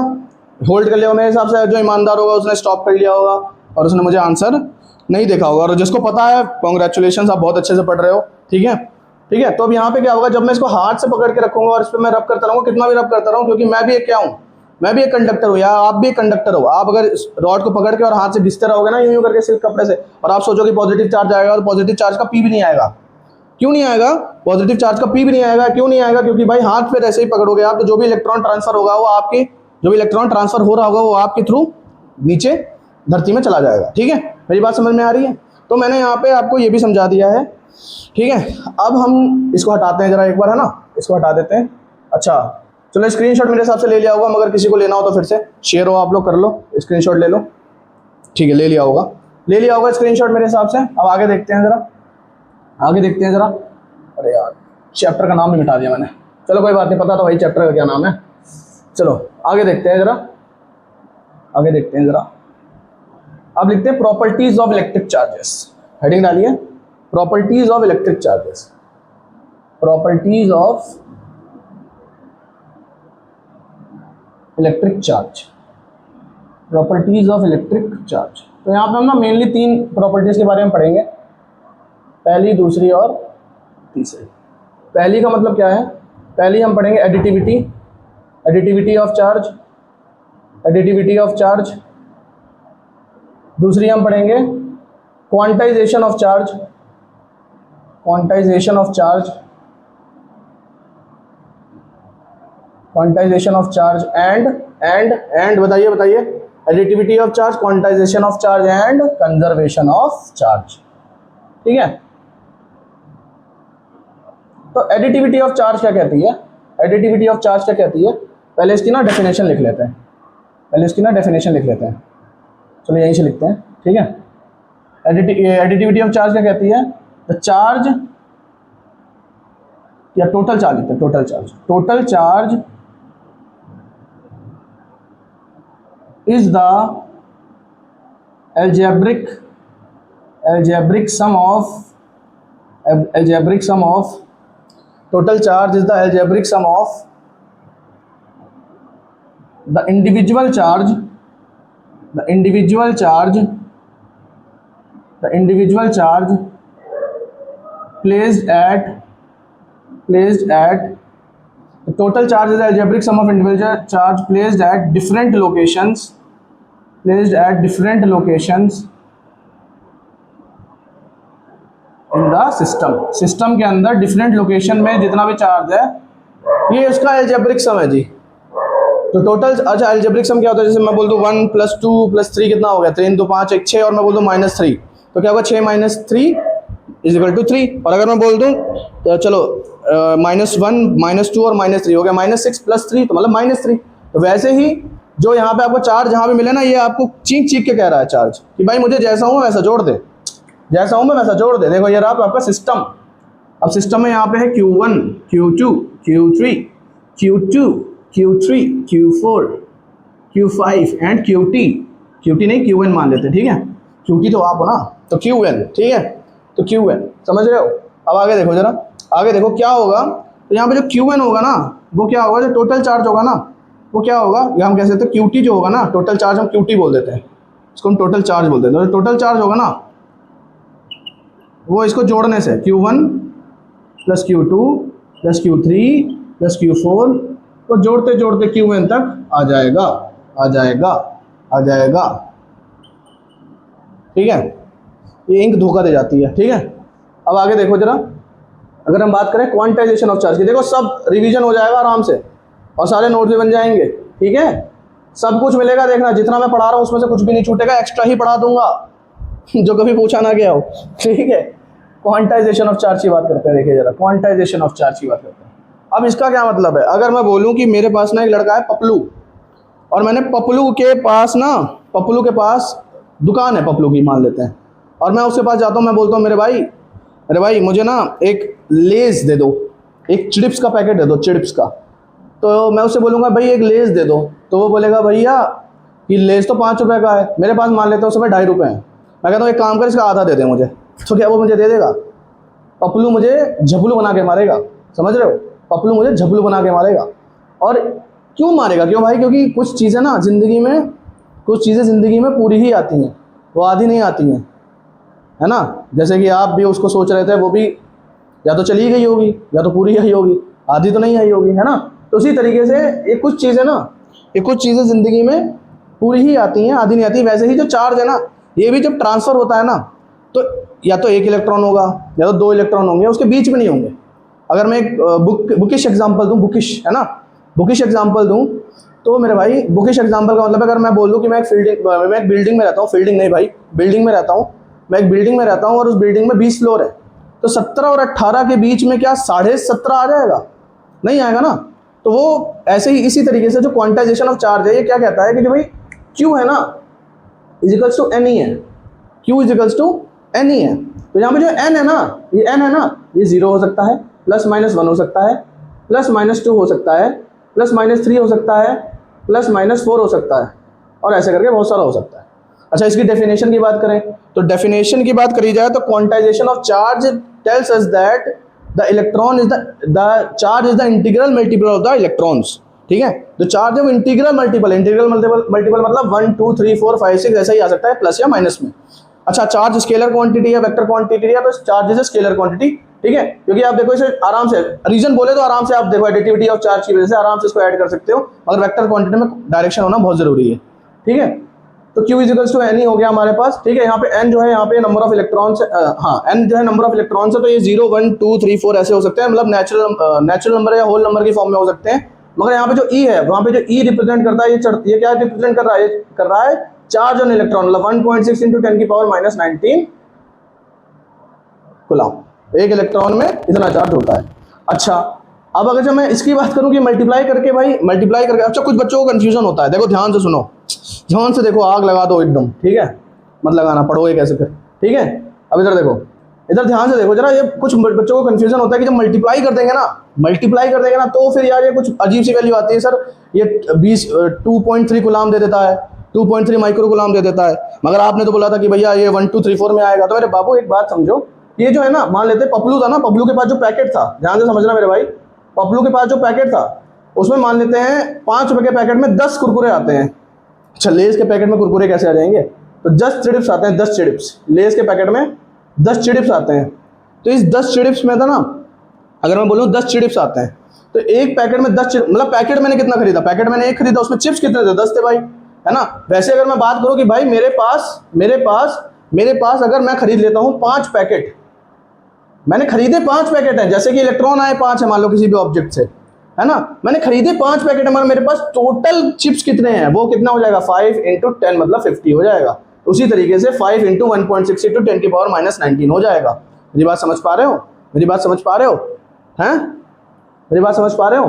होल्ड कर लिया होगा मेरे हिसाब से, जो ईमानदार होगा उसने स्टॉप कर लिया होगा और उसने मुझे आंसर नहीं देखा होगा। और जिसको पता है कॉन्ग्रेचुलेशन, आप बहुत अच्छे से पढ़ रहे हो, ठीक है ठीक है। तो अब यहाँ पे क्या होगा, जब मैं इसको हाथ से पकड़ के रखूंगा और इस पर मैं रब करता रहूँगा, कितना भी रब करता रहूँ, क्योंकि मैं भी एक क्या हूँ, मैं भी एक कंडक्टर हूँ, या आप भी एक कंडक्टर हो। आप अगर इस रॉड को पकड़ के और हाथ से घिसते रहोगे ना, यूं करके सिल्क कपड़े से, और आप सोचोगे पॉजिटिव चार्ज आएगा, और पॉजिटिव चार्ज का पी भी नहीं आएगा। क्यों नहीं आएगा? पॉजिटिव चार्ज का पी भी नहीं आएगा, क्यों नहीं आएगा? क्योंकि भाई हाथ पे ऐसे ही पकड़ोगे आप, तो जो भी इलेक्ट्रॉन ट्रांसफर होगा वो आपके, जो भी इलेक्ट्रॉन ट्रांसफर हो रहा होगा वो आपके थ्रू नीचे धरती में चला जाएगा। ठीक है, मेरी बात समझ में आ रही है? तो मैंने यहाँ पे आपको ये भी समझा दिया है, ठीक है। अब हम इसको हटाते हैं जरा एक बार, है ना, इसको हटा देते हैं। अच्छा चलो, स्क्रीनशॉट मेरे हिसाब से ले लिया होगा, मगर किसी को लेना हो तो फिर से शेयर हो, आप लोग कर लो, स्क्रीनशॉट ले लो, ठीक है, ले लिया होगा स्क्रीनशॉट मेरे हिसाब से। अब आगे देखते हैं जरा, अरे यार चैप्टर का नाम भी मिटा दिया मैंने, चलो कोई बात नहीं, पता तो भाई चैप्टर का क्या नाम है। चलो आगे देखते हैं जरा, अब लिखते हैं properties of electric charges. Heading डालिए, properties of electric charges, properties of electric charge, properties of electric charge. तो यहाँ पे हम ना मेनली 3 प्रॉपर्टीज के बारे में पढ़ेंगे, पहली, दूसरी और तीसरी। पहली का मतलब क्या है? पहली हम पढ़ेंगे एडिटिविटी, एडिटिविटी ऑफ चार्ज। दूसरी हम पढ़ेंगे क्वांटाइजेशन ऑफ चार्ज, एंड बताइए additivity of charge, quantization of charge and conservation of charge. ठीक है, तो एडिटिविटी ऑफ चार्ज क्या कहती है? पहले इसकी ना डेफिनेशन लिख लेते हैं, चलो यहीं से लिखते हैं, ठीक है। एडिटिविटी ऑफ चार्ज क्या कहती है? द चार्ज, या टोटल चार्ज लिखते हैं, total charge is the algebraic sum of total charge is the algebraic sum of the individual charge placed at the total charge is the algebraic sum of individual charge placed at different locations in the system के अंदर different location में जितना भी charge है, ये उसका algebraic sum है जी। तो टोटल, अच्छा algebraic sum क्या होता है? जैसे मैं बोल दूँ 1 + 2 + 3 कितना हो गया? 3 2 5 1 6, और मैं बोल दूँ -3, तो क्या होगा? 6 - 3 = 3। और अगर मैं बोल दूँ तो चलो -1 -2 और -3 हो गया, -6 + 3 तो मतलब -3। तो वैसे ही जो यहाँ पे आपको चार्ज जहाँ पे मिले ना, ये आपको चीख के कह रहा है चार्ज कि भाई मुझे जैसा हूँ वैसा जोड़ दे, देखो ये रहा आपका सिस्टम। अब सिस्टम में यहाँ पे है Q1 Q2 Q3 Q4 Q5 and QT नहीं Q1 मान लेते, ठीक है, QT तो आप हो ना, तो QN, ठीक है, तो QN समझ रहे हो। अब आगे देखो जरा, क्या होगा? तो यहाँ पे जो Qn होगा ना, वो क्या होगा? जो टोटल चार्ज होगा ना, वो क्या होगा? या हम कह सकते हैं QT जो होगा ना, टोटल चार्ज हम QT बोल देते हैं, इसको हम टोटल चार्ज बोल देते हैं। तो टोटल चार्ज होगा ना, वो इसको जोड़ने से Q1 + Q2 + Q3 + Q4 तो जोड़ते Qn तक आ जाएगा, ठीक है। ये इंक धोखा दे जाती है, ठीक है। अब आगे देखो जरा, अगर हम बात करें क्वांटाइजेशन ऑफ चार्ज की, देखो सब रिवीजन हो जाएगा आराम से और सारे नोट्स भी बन जाएंगे, ठीक है, सब कुछ मिलेगा। देखना जितना मैं पढ़ा रहा हूँ उसमें से कुछ भी नहीं छूटेगा, एक्स्ट्रा ही पढ़ा दूंगा जो कभी पूछा ना गया हो, ठीक है। क्वांटाइजेशन ऑफ चार्ज की बात करते हैं, देखिए जरा क्वांटाइजेशन ऑफ चार्ज की बात करते हैं। अब इसका क्या मतलब है? अगर मैं बोलूँ कि मेरे पास ना एक लड़का है पपलू, और मैंने पपलू के पास दुकान है पपलू की, मान लेते हैं, और मैं उसके पास जाता हूँ, मैं बोलता हूँ मेरे भाई मुझे ना एक लेस दे दो, एक चिप्स का पैकेट दे दो, चिप्स का। तो मैं उससे बोलूँगा भाई एक लेस दे दो, तो वो बोलेगा भैया ये लेस तो 5 रुपये का है, मेरे पास मान लेता हूँ उस समय 2.5 रुपये हैं। मैं कहता हूँ एक काम कर, इसका आधा दे दे मुझे, तो क्या वो मुझे दे देगा? पपलू मुझे झपलू बना के मारेगा, समझ रहे हो? पपलू मुझे झपलू बना के मारेगा। और क्यों मारेगा? क्यों भाई? क्योंकि कुछ चीज़ें ना ज़िंदगी में, कुछ चीज़ें ज़िंदगी में पूरी ही आती हैं, वो आधी नहीं आती हैं, है ना। जैसे कि आप भी उसको सोच रहे थे, वो भी या तो चली गई होगी या तो पूरी आई होगी, आधी तो नहीं आई होगी, है ना। तो उसी तरीके से ये कुछ चीज़ें ना, ये कुछ चीज़ें ज़िंदगी में पूरी ही आती हैं, आधी नहीं आती। वैसे ही जो चार्ज है ना, ये भी जब ट्रांसफ़र होता है ना, तो या तो एक इलेक्ट्रॉन होगा या तो दो इलेक्ट्रॉन होंगे, उसके बीच में नहीं होंगे। अगर मैं एक बुकिश एग्जाम्पल दूँ, बुकिश है ना, बुकिश एग्जाम्पल दूँ, तो मेरे भाई बुकिश एग्जाम्पल का मतलब अगर मैं बोल दूँ कि मैं एक बिल्डिंग में रहता हूँ, फील्डिंग नहीं भाई, बिल्डिंग में रहता हूँ, मैं एक बिल्डिंग में रहता हूँ और उस बिल्डिंग में 20 फ्लोर है, तो 17 और 18 के बीच में क्या 17.5 आ जाएगा? नहीं आएगा ना। तो वो ऐसे ही इसी तरीके से जो क्वांटाइजेशन ऑफ चार्ज है, ये क्या कहता है कि जो भाई Q है ना इजिकल्स टू एन ई है, Q is equals to n e है। तो यहाँ पे जो n है ना, ये n है ना, ये 0 हो सकता है, +-1 हो सकता है, +-2 हो सकता है, +-3 हो सकता है, +-4 हो सकता है, और ऐसे करके बहुत सारा हो सकता है। अच्छा, इसकी डेफिनेशन की बात करें तो डेफिनेशन की बात करी जाए तो quantization of charge tells us that the electron is the charge is the integral multiple of the electrons. ठीक है, जो चार्ज है वो इंटीग्रल मल्टीपल मतलब 1 2 3 4 5 6 ऐसा ही आ सकता है, प्लस या माइनस में। अच्छा, चार्ज स्केलर क्वांटिटी है, वेक्टर क्वांटिटी है, तो चार्ज इज स्केलर क्वांटिटी। ठीक है, क्योंकि आप देखो इसे आराम से रीजन बोले तो आराम से आप देखो एडिटिविटी ऑफ चार्ज की वजह से आराम से इसको ऐड कर सकते हो, मगर वेक्टर क्वांटिटी में डायरेक्शन होना बहुत जरूरी है। ठीक है, तो Q इजिकल्स टू एन ही हो गया हमारे पास। ठीक है, यहाँ पे n जो है, यहाँ पे नंबर ऑफ इलेक्ट्रॉन्स, हाँ n जो है नंबर ऑफ इलेक्ट्रॉन्स है, तो ये 0 1 2 3 4 ऐसे हो सकते हैं, मतलब नेचुरल नंबर या होल नंबर की फॉर्म में हो सकते हैं। मगर यहाँ पे जो E है, वहाँ पे जो E रिप्रेजेंट करता है, ये क्या रिप्रेजेंट कर रहा है? ये कर रहा है चार्ज ऑन इलेक्ट्रॉन, मतलब 1.6 × 10⁻⁻19 कूलम। एक इलेक्ट्रॉन में इतना चार्ज होता है। अच्छा, अब अगर जब मैं इसकी बात करूं कि मल्टीप्लाई करके, भाई मल्टीप्लाई करके, अच्छा कुछ बच्चों को कंफ्यूजन होता है, देखो ध्यान से सुनो, ध्यान से देखो, आग लगा दो एकदम, ठीक है, मत लगाना, पढ़ोगे कैसे फिर। ठीक है, अब इधर देखो, इधर ध्यान से देखो जरा, ये कुछ बच्चों को कंफ्यूजन होता है कि जब मल्टीप्लाई कर देंगे ना, तो फिर यार ये कुछ अजीब सी वैल्यू आती है सर, ये 2.3 कूलम दे देता है, 2.3 माइक्रो कूलम दे देता है, मगर आपने तो बोला था कि भैया ये 1 2 3 4 में आएगा। तो मेरे बाबू एक बात समझो, ये जो है ना, मान लेते पपलू था ना, पपलू के पास जो पैकेट था, ध्यान से समझना मेरे भाई, पपलू के पास जो पैकेट था उसमें मान लेते हैं 5 रुपए के पैकेट में 10 कुरकुरे आते हैं। अच्छा, लेस के पैकेट में कुरकुरे कैसे आ जाएंगे? तो 10 चिप्स आते हैं, 10 चिप्स लेस के पैकेट में 10 चिप्स आते हैं। तो इस 10 चिप्स में था ना, अगर मैं बोलूँ 10 चिप्स आते हैं, तो एक पैकेट में 10 चिप्स, मतलब पैकेट मैंने कितना खरीदा? पैकेट मैंने एक खरीदा, उसमें चिप्स कितने थे? 10 थे भाई, है ना। वैसे अगर मैं बात करूँ कि भाई मेरे पास अगर मैं खरीद लेता हूँ 5 पैकेट, मैंने खरीदे 5 पैकेट हैं, जैसे कि इलेक्ट्रॉन आए 5 है मान लो किसी भी ऑब्जेक्ट से, है ना, मैंने खरीदे 5 पैकेट है, मगर मेरे पास टोटल चिप्स कितने हैं? वो कितना हो जाएगा? 5 × 10 मतलब 50 हो जाएगा। उसी तरीके से 5 × 1.6 × 10⁻⁻19 हो जाएगा। मेरी बात समझ पा रहे हो? मेरी बात समझ पा रहे हो? हैं? मेरी बात समझ पा रहे हो?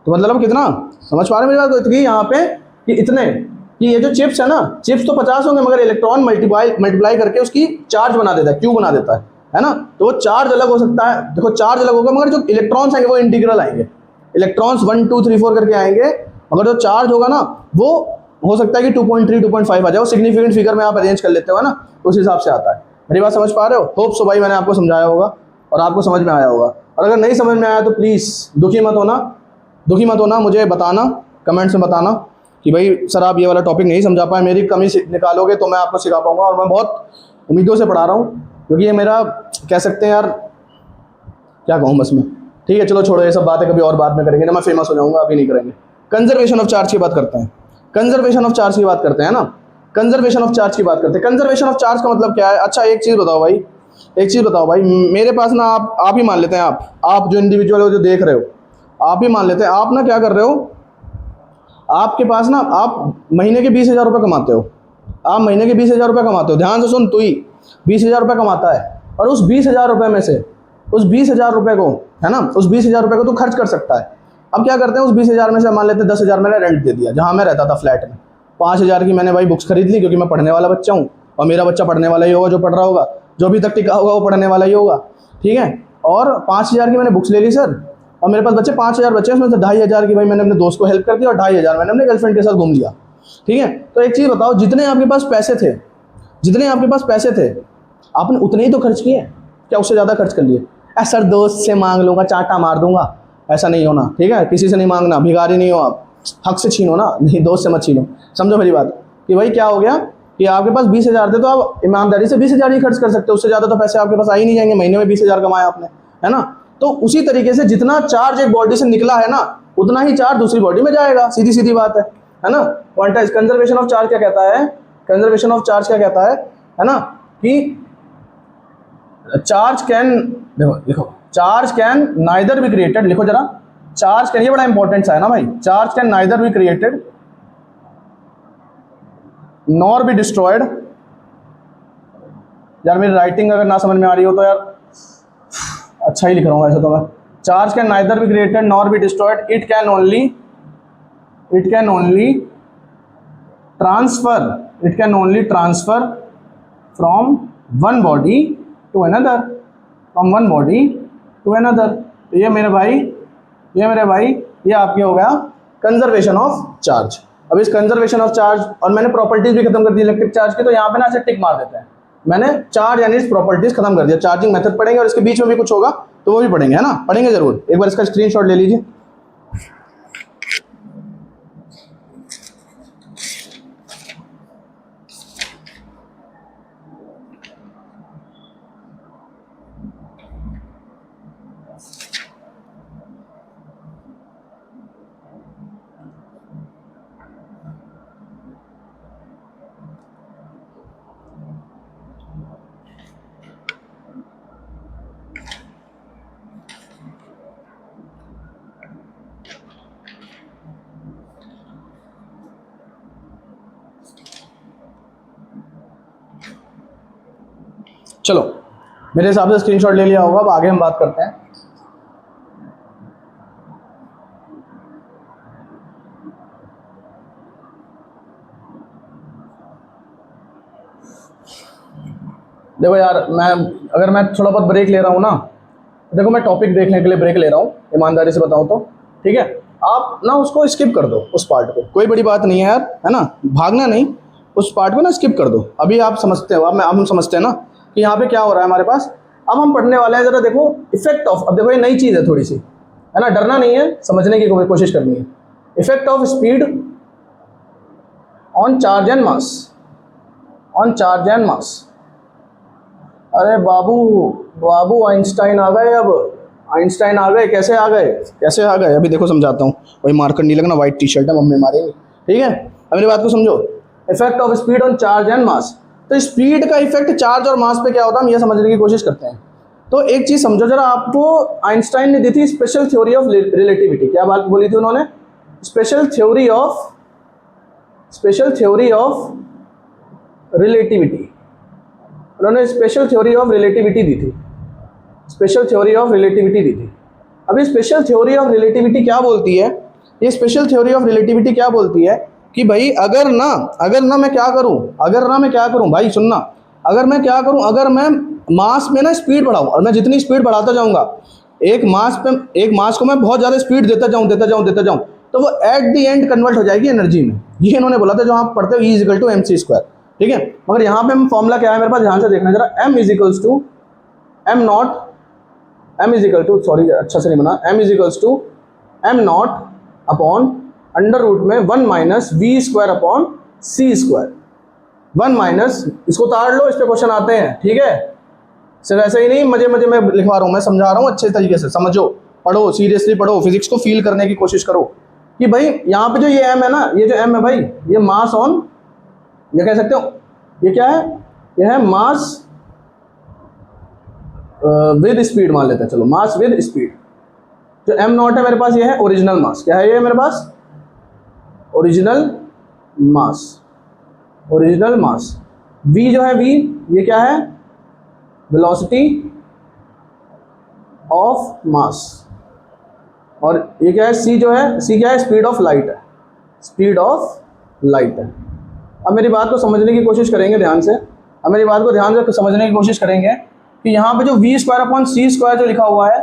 तो मतलब कितना समझ पा रहे हो मेरी बात? तो यहाँ पे कि इतने, कि ये जो चिप्स है ना, चिप्स तो 50 होंगे, मगर इलेक्ट्रॉन मल्टीप्लाई करके उसकी चार्ज बना देता है, क्यू बना देता है ना। तो वो चार्ज अलग हो सकता है, देखो चार्ज अलग होगा, मगर जो इलेक्ट्रॉन्स आएंगे वो इंटीग्रल आएंगे, इलेक्ट्रॉन्स 1 2 3 4 करके आएंगे, मगर जो चार्ज होगा ना वो हो सकता है कि 2.3 2.5 आ जाए, वो सिग्निफिकेंट फिगर में आप अरेंज कर लेते हो ना, तो उस हिसाब से आता है। मेरी बात समझ पा रहे हो? होप सो भाई मैंने आपको समझाया होगा और आपको समझ में आया होगा, और अगर नहीं समझ में आया तो प्लीज़ दुखी मत होना, मुझे बताना, कमेंट्स में बताना कि भाई सर आप ये वाला टॉपिक नहीं समझा पाए, मेरी कमी निकालोगे तो मैं आपको सिखा पाऊंगा। और मैं बहुत उम्मीदों से पढ़ा रहा हूँ, क्योंकि ये मेरा कह सकते हैं यार, क्या कहूँ बस मैं। ठीक है, चलो छोड़ो ये सब बातें, कभी और बाद में करेंगे ना, मैं फेमस हो जाऊंगा, अभी नहीं करेंगे। कंजर्वेशन ऑफ चार्ज की बात करते हैं, कंजर्वेशन ऑफ चार्ज की बात करते हैं ना, कंजर्वेशन ऑफ चार्ज की बात करते हैं। कंजर्वेशन ऑफ चार्ज का मतलब क्या है? अच्छा एक चीज़ बताओ भाई, मेरे पास ना, आप ही मान लेते हैं, आप जो इंडिविजुअल हो, जो देख रहे हो, आप ही मान लेते हैं, आप ना क्या कर रहे हो, आपके पास ना, आप महीने के 20,000 रुपये कमाते हो, आप महीने के 20,000 रुपये कमाते हो, ध्यान से सुन, तू ही 20,000 रुपये कमाता है, और उस 20,000 रुपये में से, उस 20,000 रुपये को, है ना, उस 20,000 रुपये को तू खर्च कर सकता है। अब क्या करते हैं, उस 20,000 में से मान लेते हैं 10,000 मैंने रेंट दे दिया, जहाँ मैं रहता था फ्लैट में, 5,000 की मैंने भाई बुक्स खरीद ली, क्योंकि मैं पढ़ने वाला बच्चा हूँ, और मेरा बच्चा पढ़ने वाला ही होगा, जो पढ़ रहा होगा, जो अभी तक टिका होगा वो पढ़ने वाला ही होगा, ठीक है। और 5,000 की मैंने बुक्स ले ली सर, और मेरे पास बच्चे 5,000 बच्चे, उसमें से 2,500 की भाई मैंने अपने दोस्त को हेल्प कर दी, और 2,500 मैंने अपने गर्लफ्रेंड के साथ घूम लिया, ठीक है। तो एक चीज़ बताओ, जितने आपके पास पैसे थे, आपने उतने ही तो खर्च किए, क्या उससे ज़्यादा खर्च कर लिए? सर दोस्त से मांग लूँगा, चाटा मार दूंगा, ऐसा नहीं होना, ठीक है, किसी से नहीं मांगना, भिखारी नहीं हो आप, हक से छीनो ना, नहीं दोस्त से मत छीनो। समझो मेरी बात कि भाई क्या हो गया कि आपके पास 20,000 थे तो आप ईमानदारी से 20,000 ही खर्च कर सकते हो, उससे ज़्यादा तो पैसे आपके पास आ ही नहीं जाएंगे। महीने में 20,000 कमाया आपने, है ना। तो उसी तरीके से जितना चार्ज एक बॉडी से निकला है ना, उतना ही चार्ज दूसरी बॉडी में जाएगा, सीधी सीधी बात है ना। क्वांटाइज कंजर्वेशन ऑफ चार्ज क्या कहता है, कंजर्वेशन ऑफ चार्ज क्या कहता है ना, कि चार्ज कैन, देखो charge can neither be created, लिखो जरा, चार्ज कैन, ये बड़ा इंपॉर्टेंट सा है ना भाई, charge can neither be created nor be destroyed. यार मेरी राइटिंग अगर ना समझ में आ रही हो तो यार अच्छा ही लिख रहा हूँ वैसे तो मैं। Charge can neither be created nor be destroyed, it can only transfer from one body to another, तो ये मेरे भाई ये आपके हो गया कंजर्वेशन ऑफ चार्ज। अब इस कंजर्वेशन ऑफ चार्ज, और मैंने प्रॉपर्टीज भी खत्म कर दी इलेक्ट्रिक चार्ज की, तो यहाँ पे ना ऐसे टिक मार देते हैं, मैंने चार्ज यानी प्रॉपर्टीज खत्म कर दिया। चार्जिंग मेथड पढ़ेंगे और इसके बीच में भी कुछ होगा तो वो भी पढ़ेंगे, है ना, पढ़ेंगे जरूर। एक बार इसका स्क्रीनशॉट ले लीजिए। चलो मेरे हिसाब से स्क्रीनशॉट ले लिया होगा, अब आगे हम बात करते हैं। देखो यार अगर मैं थोड़ा बहुत ब्रेक ले रहा हूँ ना, देखो मैं टॉपिक देखने के लिए ब्रेक ले रहा हूँ, ईमानदारी से बताऊँ तो, ठीक है। आप ना उसको स्किप कर दो, उस पार्ट को, कोई बड़ी बात नहीं है यार, है ना, भागना नहीं, उस पार्ट को ना स्किप कर दो। अभी आप समझते हो, अब हम समझते हैं ना कि यहाँ पे क्या हो रहा है हमारे पास। अब हम पढ़ने वाले हैं, जरा देखो इफेक्ट ऑफ, अब देखो ये नई चीज़ है थोड़ी सी, है ना, डरना नहीं है, समझने की कोशिश करनी है। Effect of speed on charge and mass, अरे बाबू आइंस्टाइन आ गए। अब आइंस्टाइन आ गए, कैसे आ गए अभी देखो समझाता हूँ। वही मार्कर नहीं लगना, वाइट टी शर्ट है, मम्मी मारेंगी, ठीक है। अब मेरी बात को समझो, effect of speed on charge and mass. तो स्पीड का इफेक्ट चार्ज और मास पे क्या होता है, हम ये समझने की कोशिश करते हैं। तो एक चीज़ समझो जरा, आपको आइंस्टाइन ने दी थी स्पेशल थ्योरी ऑफ रिलेटिविटी। क्या बात बोली थी उन्होंने, स्पेशल थ्योरी ऑफ रिलेटिविटी। उन्होंने स्पेशल थ्योरी ऑफ रिलेटिविटी दी थी, अभी स्पेशल थ्योरी ऑफ रिलेटिविटी क्या बोलती है, ये स्पेशल थ्योरी ऑफ रिलेटिविटी क्या बोलती है कि भाई अगर ना मैं क्या करूं भाई सुनना, अगर मैं मास में ना स्पीड बढ़ाऊं, और मैं जितनी स्पीड बढ़ाता जाऊंगा, एक मास को मैं बहुत ज़्यादा स्पीड देता जाऊं, तो वो एट द एंड कन्वर्ट हो जाएगी एनर्जी में। ये इन्होंने बोला था, जो आप पढ़ते हो E=mc², ठीक है। मगर यहाँ पे हम फॉर्मूला क्या है मेरे पास, ध्यान से देखना जरा, m m0 upon under root में 1 - v² अपॉन c²। 1 माइनस, इसको ताड़ लो, इस पे क्वेश्चन आते हैं, ठीक है। सिर्फ ऐसे ही नहीं मजे में लिखवा रहा हूँ, मैं समझा रहा हूँ अच्छे तरीके से, समझो, पढ़ो, सीरियसली पढ़ो, फिजिक्स को फील करने की कोशिश करो कि भाई यहाँ पे जो ये m है ना, ये जो m है भाई, ये मास ऑन, ये कह सकते हो, ये क्या है, ये है मास विद स्पीड मान लेते हैं, चलो मास विद स्पीड। जो m0 है मेरे पास, ये है ओरिजिनल मास। क्या है ये मेरे पास, ओरिजिनल मास। v जो है v, ये क्या है, वेलोसिटी ऑफ मास। और ये क्या है, c जो है, c क्या है, स्पीड ऑफ लाइट है। अब मेरी बात को समझने की कोशिश करेंगे ध्यान से, समझने की कोशिश करेंगे कि यहाँ पे जो v² अपॉन c² जो लिखा हुआ है,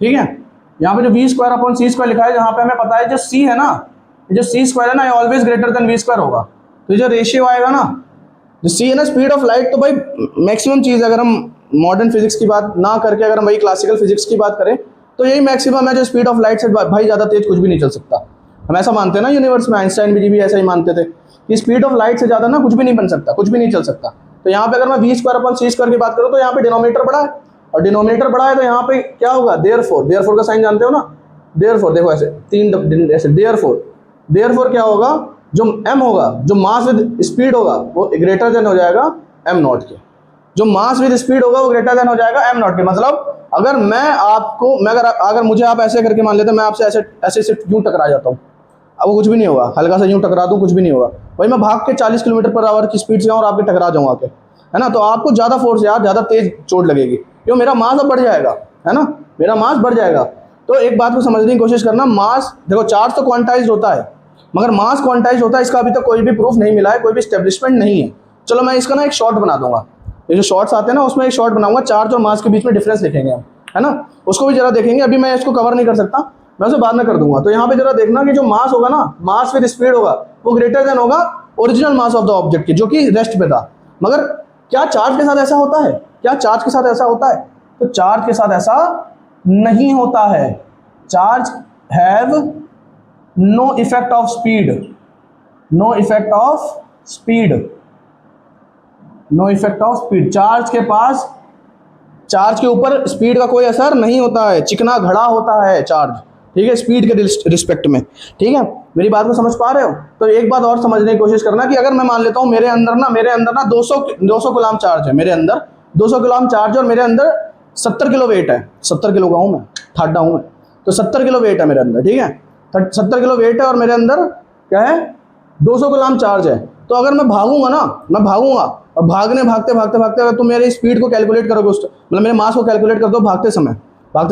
ठीक है, यहाँ पे जो v² अपॉन c² लिखा है, जहाँ पे हमें पता है जो c है ना, जो c² है ना, ये ऑलवेज ग्रेटर देन v² होगा। तो ये जो रेशियो आएगा ना, जो c है ना, स्पीड ऑफ लाइट, तो भाई मैक्सिमम चीज़ अगर हम मॉडर्न फिजिक्स की बात ना करके अगर हम वही क्लासिकल फिजिक्स की बात करें, तो यही मैक्सिमम है, जो स्पीड ऑफ लाइट से भाई ज़्यादा तेज कुछ भी नहीं चल सकता। हम ऐसा मानते हैं ना यूनिवर्स में, आइंस्टाइन भी ऐसा ही मानते थे कि स्पीड ऑफ लाइट से ज़्यादा ना कुछ भी नहीं बन सकता, कुछ भी नहीं चल सकता। तो यहाँ पे अगर मैं v² की बात करूँ तो यहाँ पे डिनोमिनेटर बड़ा है, और डिनोमिनेटर बड़ा है तो यहाँ पे क्या होगा, देयरफॉर का साइन जानते हो ना, देयरफॉर देखो ऐसे ऐसे देयरफॉर क्या होगा, जो m होगा, जो मास विद स्पीड होगा वो ग्रेटर देन हो जाएगा m0 के, जो मास विद स्पीड होगा वो ग्रेटर देन हो जाएगा m0 के। मतलब अगर अगर मुझे आप ऐसे करके मान लेते, मैं आपसे ऐसे ऐसे यूं टकरा जाता हूँ, अब वो कुछ भी नहीं होगा, हल्का सा यूं टकरा दूं कुछ भी नहीं होगा। भाई मैं भाग के 40 किलोमीटर/आवर की स्पीड से आऊँ और आपके टकरा जाऊँ आके, है ना, तो आपको ज़्यादा फोर्स यार, ज़्यादा तेज चोट लगेगी, क्यों, मेरा मास अब बढ़ जाएगा, है ना, मेरा मास बढ़ जाएगा। तो एक बात को समझने की कोशिश करना, मास देखो, चार्ज तो क्वांटाइज्ड होता है मगर मास क्वांटाइज्ड होता है, इसका अभी तक कोई भी प्रूफ नहीं मिला है, कोई भी स्टेब्लिशमेंट नहीं है। चलो मैं इसका ना एक शॉर्ट बना दूंगा, ये जो शॉर्ट्स आते हैं ना उसमें एक शॉर्ट बनाऊंगा, चार्ज और मास के बीच में डिफरेंस लिखेंगे हम, है ना, उसको भी जरा देखेंगे। अभी मैं इसको कवर नहीं कर सकता, मैं उसे बाद में कर दूंगा। तो यहाँ पे जरा देखना कि जो मास होगा ना, मास विद स्पीड होगा वो ग्रेटर देन होगा original mass of the object की, जो कि रेस्ट पे था। मगर क्या चार्ज के साथ ऐसा होता है? क्या चार्ज के साथ ऐसा होता है? तो चार्ज के साथ ऐसा नहीं होता है। Charge have no effect of speed, no effect of speed, no effect of speed. Charge के पास, चार्ज के ऊपर स्पीड का कोई असर नहीं होता है, चिकना घड़ा होता है चार्ज, ठीक है, स्पीड के रिस्पेक्ट में, ठीक है, मेरी बात को समझ पा रहे हो? तो एक बात और समझने की कोशिश करना कि अगर मैं मान लेता हूँ मेरे अंदर ना 200 गुलाम चार्ज है, मेरे अंदर 200 गुलाम चार्ज, और मेरे अंदर 70 किलो वेट है, 70 किलो का हूँ मैं, ठाडा हूँ मैं, तो 70 किलो वेट है मेरे अंदर, ठीक है, 70 किलो वेट है और मेरे अंदर क्या है, 200 गुलाम चार्ज है। तो अगर मैं भागूंगा ना, मैं भागूंगा और भागते भागते अगर तुम मेरी स्पीड को कैलकुलेट करोगे, उस मतलब मेरे मास को कैलकुलेट कर दो, भागते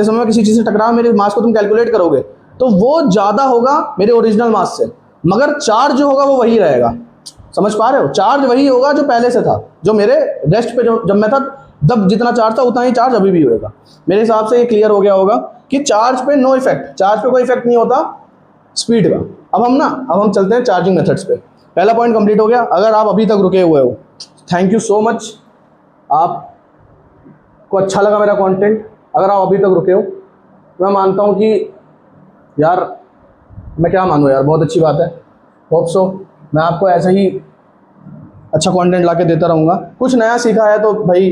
समय किसी चीज़ से टकराओ, मेरे मास को तुम कैलकुलेट करोगे तो वो ज़्यादा होगा मेरे ओरिजिनल मास से, मगर चार्ज जो होगा वो वही रहेगा। समझ पा रहे हो? चार्ज वही होगा जो पहले से था, जो मेरे रेस्ट पे जब मैं था तब जितना चार्ज था उतना ही चार्ज अभी भी होगा। मेरे हिसाब से ये क्लियर हो गया होगा कि चार्ज पे नो इफेक्ट, चार्ज पे कोई इफेक्ट नहीं होता स्पीड का। अब हम चलते हैं चार्जिंग मेथड्स पे। पहला पॉइंट कंप्लीट हो गया। अगर आप अभी तक रुके हुए हो, थैंक यू सो मच, आपको अच्छा लगा मेरा कंटेंट। अगर आप अभी तक रुके हो, मैं मानता हूँ कि यार, मैं क्या मानूँ यार, बहुत अच्छी बात है। होप सो मैं आपको ऐसे ही अच्छा कंटेंट लाके देता रहूँगा। कुछ नया सीखा है तो भाई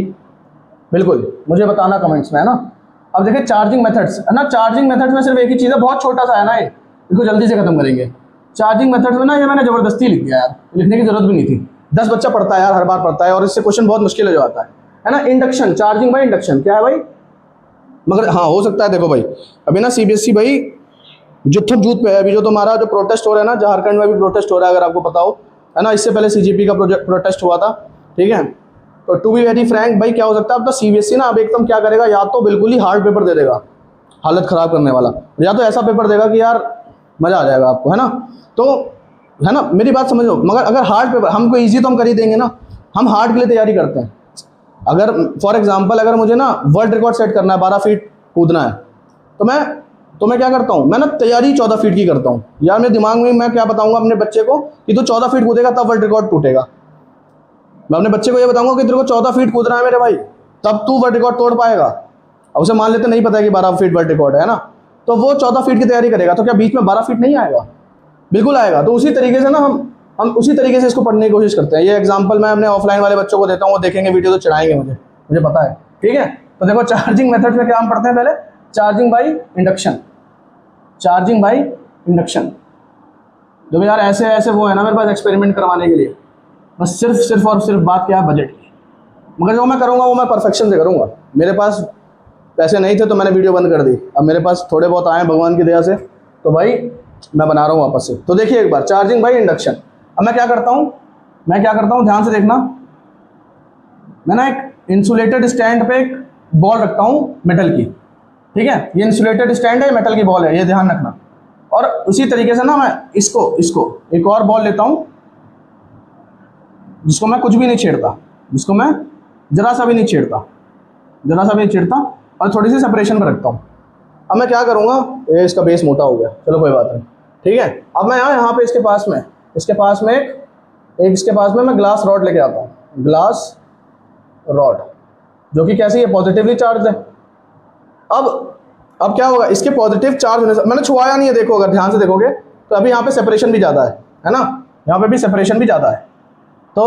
बिल्कुल मुझे बताना कमेंट्स में, है ना। अब देखिए चार्जिंग मेथड्स, है ना, चार्जिंग मेथड्स में सिर्फ एक ही चीज़ है, बहुत छोटा सा है ना, ये इसको जल्दी से खत्म करेंगे। चार्जिंग मेथड्स में ना ये मैंने ज़बरदस्ती लिख दिया यार, लिखने की जरूरत भी नहीं थी। 10 बच्चा पढ़ता है यार, हर बार पढ़ता है और इससे क्वेश्चन बहुत मुश्किल हो जाता है ना। इंडक्शन, चार्जिंग बाय इंडक्शन क्या है भाई? मगर हाँ हो सकता है, देखो भाई अभी ना CBSE भाई जुत्थम जूत पे है अभी, जो तुम्हारा जो प्रोटेस्ट हो रहा है ना, झारखंड में भी प्रोटेस्ट हो रहा है, अगर आपको पता हो, है ना। इससे पहले CGP का प्रोटेस्ट हुआ था, ठीक है। तो टू बी वेरी फ्रैंक भाई, क्या हो सकता है अब तो CBSE ना अब एकदम क्या करेगा, या तो बिल्कुल ही हार्ड पेपर दे देगा, हालत ख़राब करने वाला, या तो ऐसा पेपर देगा कि यार मज़ा आ जाएगा आपको, है ना। तो है ना, मेरी बात समझो। मगर अगर हार्ड पेपर हमको ईजी तो हम कर ही देंगे ना, हम हार्ड के लिए तैयारी करते हैं। अगर फॉर एग्जांपल अगर मुझे ना वर्ल्ड रिकॉर्ड सेट करना है, 12 फीट कूदना है, तो मैं क्या करता हूँ, मैं ना तैयारी 14 फीट की करता हूँ यार। मेरे दिमाग में मैं क्या बताऊँगा अपने बच्चे को कि तू 14 फीट कूदेगा तब वर्ल्ड रिकॉर्ड टूटेगा। मैं अपने बच्चे को ये बताऊँगा कि तेरे को 14 फीट कूदना है मेरे भाई, तब तू वर्ल्ड रिकॉर्ड तोड़ पाएगा। अब उसे मान लेते नहीं पता है कि 12 फीट वर्ल्ड रिकॉर्ड है ना, तो वो 14 फीट की तैयारी करेगा, तो क्या बीच में 12 फीट नहीं आएगा? बिल्कुल आएगा। तो उसी तरीके से ना हम उसी तरीके से इसको पढ़ने की कोशिश करते हैं। ये एग्जांपल मैं अपने ऑफलाइन वाले बच्चों को देता हूँ, वो देखेंगे वीडियो तो चिढ़ाएंगे मुझे पता है, ठीक है। तो देखो चार्जिंग मेथड में क्या हम पढ़ते हैं, पहले charging by induction, charging by induction. जो भी यार ऐसे वो है ना मेरे पास एक्सपेरिमेंट करवाने के लिए, बस सिर्फ और सिर्फ बात क्या है, बजट की। मगर जो मैं करूँगा वो मैं परफेक्शन से करूँगा। मेरे पास पैसे नहीं थे तो मैंने वीडियो बंद कर दी, अब मेरे पास थोड़े बहुत आए भगवान की दया से, तो भाई मैं बना रहा हूँ वापस से। तो देखिए एक बार चार्जिंग बाय इंडक्शन। अब मैं क्या करता हूँ ध्यान से देखना। मैं ना एक इंसुलेटेड स्टैंड पे एक बॉल रखता हूँ मेटल की, ठीक है। ये इंसुलेटेड स्टैंड है, मेटल की बॉल है, ये ध्यान रखना। और उसी तरीके से ना मैं इसको एक और बॉल लेता हूँ जिसको मैं कुछ भी नहीं छेड़ता, जिसको मैं जरा सा भी नहीं छेड़ता, और थोड़ी सी सेपरेशन पर रखता हूँ। अब मैं क्या करूँगा, ये इसका बेस मोटा हो गया, चलो कोई बात नहीं, ठीक है। अब मैं यहाँ पे इसके पास में मैं ग्लास रॉड लेके आता हूँ, ग्लास रॉड, जो कि कैसी है, पॉजिटिवली चार्ज है। अब क्या होगा, इसके पॉजिटिव चार्ज होने से, मैंने छुआया नहीं है, देखो अगर ध्यान से देखोगे तो अभी यहाँ पे सेपरेशन भी ज़्यादा है ना, यहाँ पे भी सेपरेशन भी ज़्यादा है। तो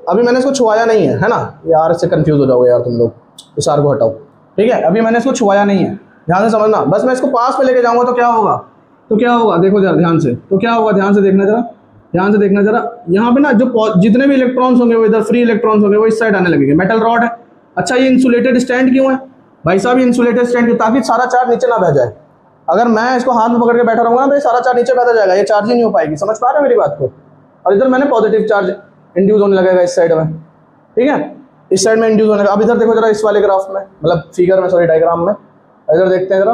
अभी मैंने इसको छुआया नहीं है ना, यार इससे कंफ्यूज हो जाओगे यार तुम लोग, इस आर को हटाओ, ठीक है। अभी मैंने इसको छुआया नहीं है, ध्यान से समझना। बस मैं इसको पास में लेके जाऊँगा तो क्या होगा, देखो जरा ध्यान से, तो क्या होगा ध्यान से देखना जरा, यहाँ पे ना जो जितने भी इलेक्ट्रॉन्स होंगे वो इधर फ्री इलेक्ट्रॉन्स होंगे वो इस साइड आने लगेंगे। मेटल रॉड है। अच्छा ये इंसुलेटेड स्टैंड क्यों है भाई साहब, ये इंसुलेटेड स्टैंड क्यों, ताकि सारा चार्ज नीचे ना बह जाए। अगर मैं इसको हाथ में पकड़ के बैठा रहूँगा ना तो ये सारा चार्ज नीचे बहता जाएगा, ये चार्ज ही नहीं हो पाएगी। समझ पा रहे हो मेरी बात को। और इधर मैंने पॉजिटिव चार्ज इंड्यूस होने लगेगा इस साइड में, ठीक है, इस साइड में इंड्यूस होने लगा। अब इधर देखो जरा, इस वाले ग्राफ में, मतलब फिगर में, सॉरी डायग्राम में, इधर देखते हैं जरा,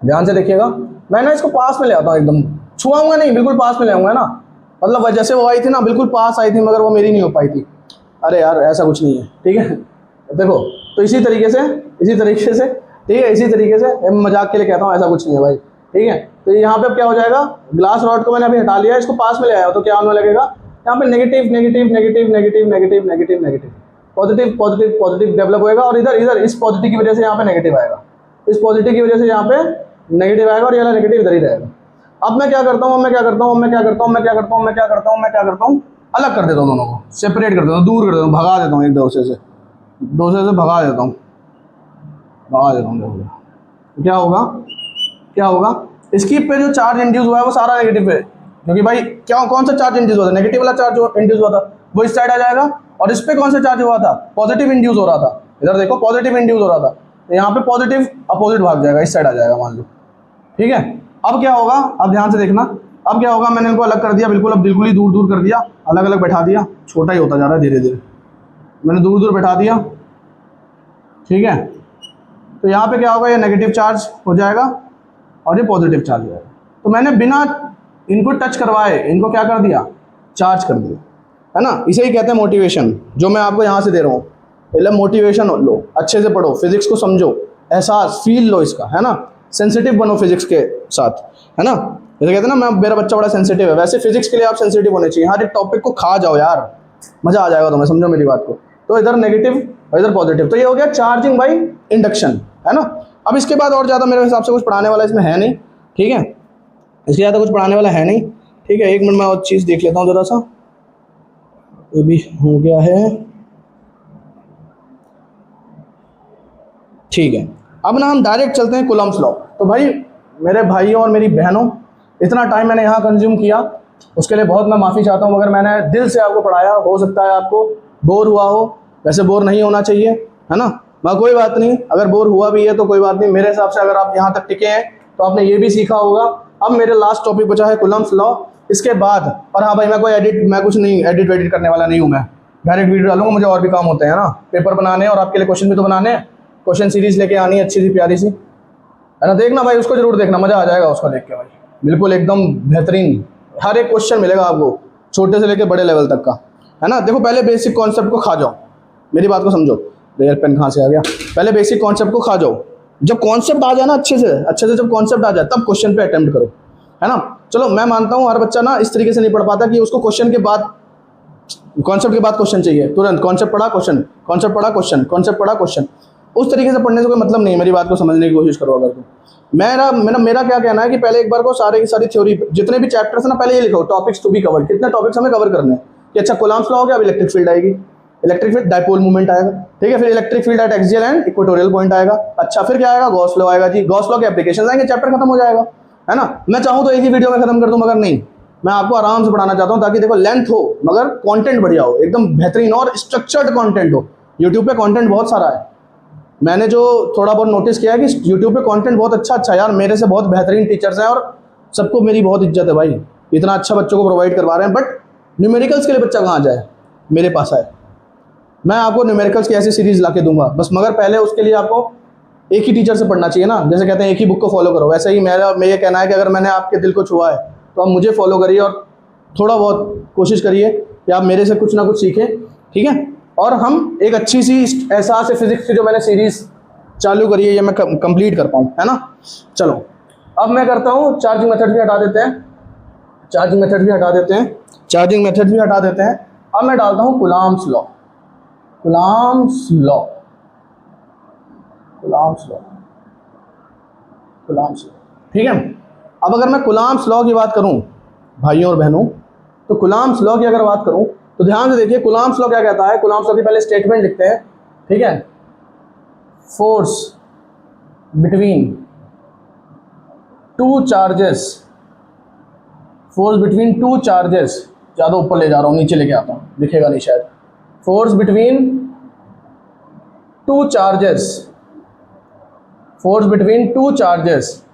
ध्यान से देखिएगा। मैं ना इसको पास में ले आता हूँ, एकदम छुआऊंगा नहीं, बिल्कुल पास में ले आऊँगा ना। मतलब जैसे वो आई थी ना, बिल्कुल पास आई थी, मगर वो मेरी नहीं हो पाई थी। अरे यार ऐसा कुछ नहीं है, ठीक है। देखो तो इसी तरीके से ठीक है, इसी तरीके से मैं मजाक के लिए कहता हूँ, ऐसा कुछ नहीं है भाई, ठीक है। तो यहाँ पे अब क्या हो जाएगा, ग्लास रॉड को मैंने अभी हटा लिया, इसको पास में ले आया तो क्या होने लगेगा, यहाँ पे negative negative negative negative negative negative negative, positive positive positive develop होएगा। और इधर इधर इस पॉजिटिव की वजह से यहाँ पे नेगेटिव आएगा, इस पॉजिटिव की वजह से यहाँ पे नेगेटिव आएगा, और ये वाला नेगेटिव इधर ही रहेगा। अब मैं क्या करता हूँ, अलग कर देता हूँ दोनों को, सेपरेट कर देता हूँ, दूर कर देता हूँ, भगा देता हूँ एक दूसरे से भगा देता हूँ। देखो क्या होगा, इसकी पे जो चार्ज इंड्यूस हुआ है वो सारा नेगेटिव है, क्योंकि भाई क्या कौन सा चार्ज इंड्यूस हुआ था, नेगेटिव वाला चार्ज जो इंड्यूस हुआ था वो इस साइड आ जाएगा। और इस पे कौन सा चार्ज हुआ था, पॉजिटिव इंड्यूस हो रहा था, इधर देखो पॉजिटिव इंड्यूस हो रहा था, तो यहाँ पे पॉजिटिव अपोजिट भाग जाएगा, इस साइड आ जाएगा मान लो, ठीक है। अब क्या होगा, अब ध्यान से देखना, अब क्या होगा, मैंने इनको अलग कर दिया, बिल्कुल अब बिल्कुल ही दूर दूर कर दिया, अलग अलग बैठा दिया, छोटा ही होता जा रहा है धीरे धीरे, मैंने दूर दूर बैठा दिया, ठीक है। तो यहाँ पे क्या होगा, ये नेगेटिव चार्ज हो जाएगा और ये पॉजिटिव चार्ज हो जाएगा। तो मैंने बिना इनको टच करवाए इनको क्या कर दिया, चार्ज कर दिया, है ना। इसे ही कहते हैं मोटिवेशन, जो मैं आपको यहाँ से दे रहा हूँ। पहले मोटिवेशन लो, अच्छे से पढ़ो, फिजिक्स को समझो, एहसास फील लो इसका, है ना। सेंसिटिव बनो फिजिक्स के साथ, है ना। जैसे कहते हैं ना, मेरा बच्चा बड़ा सेंसिटिव है, वैसे फिजिक्स के लिए आप सेंसिटिव होने चाहिए। हर एक टॉपिक को खा जाओ यार, मजा आ जाएगा तुम्हें, समझो मेरी बात को। तो इधर नेगेटिव और इधर पॉजिटिव, तो ये हो गया चार्जिंग बाई इंडक्शन, है ना। अब इसके बाद और ज़्यादा मेरे हिसाब से कुछ पढ़ाने वाला इसमें है नहीं, ठीक है, इसके ज़्यादा कुछ पढ़ाने वाला है नहीं, ठीक है। एक मिनट में और चीज़ देख लेता हूँ ज़रा सा, ये भी हो गया है, ठीक है। अब ना हम डायरेक्ट चलते हैं कूलम्ब्स लॉ। तो भाई मेरे भाइयों और मेरी बहनों, इतना टाइम मैंने यहाँ कंज्यूम किया, उसके लिए बहुत मैं माफ़ी चाहता हूँ, मगर मैंने दिल से आपको पढ़ाया, हो सकता है आपको बोर हुआ हो, वैसे बोर नहीं होना चाहिए, है ना। मगर कोई बात नहीं, अगर बोर हुआ भी है तो कोई बात नहीं, मेरे हिसाब से अगर आप यहाँ तक टिके हैं तो आपने ये भी सीखा होगा। अब मेरे लास्ट टॉपिक बचा है कूलम्ब्स लॉ, इसके बाद, और हाँ भाई मैं कुछ नहीं एडिट वेडिट करने वाला नहीं हूँ, मैं डायरेक्ट वीडियो डालूंगा, मुझे और भी काम होते हैं ना, पेपर बनाने और आपके लिए क्वेश्चन भी तो बनाने हैं, क्वेश्चन सीरीज लेके आनी है अच्छी सी प्यारी सी, है ना। देखना भाई, उसको जरूर देखना, मजा आ जाएगा उसको देख के भाई, बिल्कुल एकदम बेहतरीन, हर एक क्वेश्चन मिलेगा आपको, छोटे से लेकर बड़े लेवल तक का, है ना। देखो पहले बेसिक कॉन्सेप्ट को खा जाओ, मेरी बात को समझो, रेयर पेन कहाँ से आ गया, पहले बेसिक कॉन्सेप्ट को खा जाओ, जब कॉन्सेप्ट आ जाए ना अच्छे से जब कॉन्सेप्ट आ जाए तब क्वेश्चन पे अटेम्प्ट करो, है ना। चलो मैं मानता हूँ हर बच्चा ना इस तरीके से नहीं पढ़ पाता कि उसको क्वेश्चन के बाद, कॉन्सेप्ट के बाद क्वेश्चन चाहिए तुरंत, कॉन्सेप्ट पढ़ा क्वेश्चन, कॉन्सेप्ट पढ़ा क्वेश्चन, कॉन्सेप्ट पढ़ा क्वेश्चन, उस तरीके से पढ़ने से कोई मतलब नहीं। मेरी बात को समझने की कोशिश करो अगर तुम, मेरा क्या कहना है कि पहले एक बार को सारी की सारी थ्योरी, जितने भी चैप्टर्स है ना, पहले ये लिखो टॉपिक्स टू बी कवर्ड, कितने टॉपिक्स हमें कवर करने हैं, कि अच्छा कूलम्ब्स लॉ हो गया, अब इलेक्ट्रिक फील्ड आएगी, इलेक्ट्रिक फील्ड डायपोल मूवमेंट आएगा, ठीक है, फिर electric field at axial and equatorial point आएगा, अच्छा फिर क्या आएगा, गॉस लॉ आएगा जी, गॉस लॉ के एप्लीकेशंस आएंगे, चैप्टर खत्म हो जाएगा, है ना। मैं चाहूँ तो एक ही वीडियो में खत्म कर दूं, मगर नहीं, मैं आपको आराम से पढ़ाना चाहता हूँ, ताकि देखो लेंथ हो मगर कंटेंट बढ़िया हो, एकदम बेहतरीन और स्ट्रक्चर्ड कंटेंट हो। यूट्यूब पे कंटेंट बहुत सारा है, मैंने जो थोड़ा बहुत नोटिस किया है कि यूट्यूब पे कंटेंट बहुत अच्छा यार, मेरे से बहुत बेहतरीन टीचर्स हैं और सबको मेरी बहुत इज्जत है भाई, इतना अच्छा बच्चों को प्रोवाइड करवा रहे हैं। बट न्यूमेरिकल्स के लिए बच्चा कहाँ जाए, मेरे पास आए, मैं आपको न्यूमेरिकल्स की ऐसी सीरीज ला के दूंगा बस, मगर पहले उसके लिए आपको एक ही टीचर से पढ़ना चाहिए ना, जैसे कहते हैं एक ही बुक को फॉलो करो, वैसे ही मैं ये कहना है कि अगर मैंने आपके दिल को छुआ है तो आप मुझे फॉलो करिए और थोड़ा बहुत कोशिश करिए कि आप मेरे से कुछ ना कुछ सीखें, ठीक है। और हम एक अच्छी सी एहसास है फिजिक्स की जो मैंने सीरीज चालू करी है ये मैं कंप्लीट कर पाऊँ, है ना। चलो अब मैं करता हूँ, चार्जिंग मेथड भी हटा देते हैं, अब मैं डालता हूँ कूलम्ब्स लॉ, ठीक है। अब अगर मैं कुलाम्स लॉ की बात करूं भाइयों और बहनों, तो कुलाम्स लॉ की अगर बात करूं तो ध्यान से देखिए कुलाम्स लॉ क्या कहता है। कुलाम्स लॉ की पहले स्टेटमेंट लिखते हैं, ठीक है। Force between two charges, force between two charges, ज़्यादा ऊपर ले जा रहा हूँ, नीचे लेके आता हूँ, दिखेगा नहीं शायद। Force between two charges, force between two charges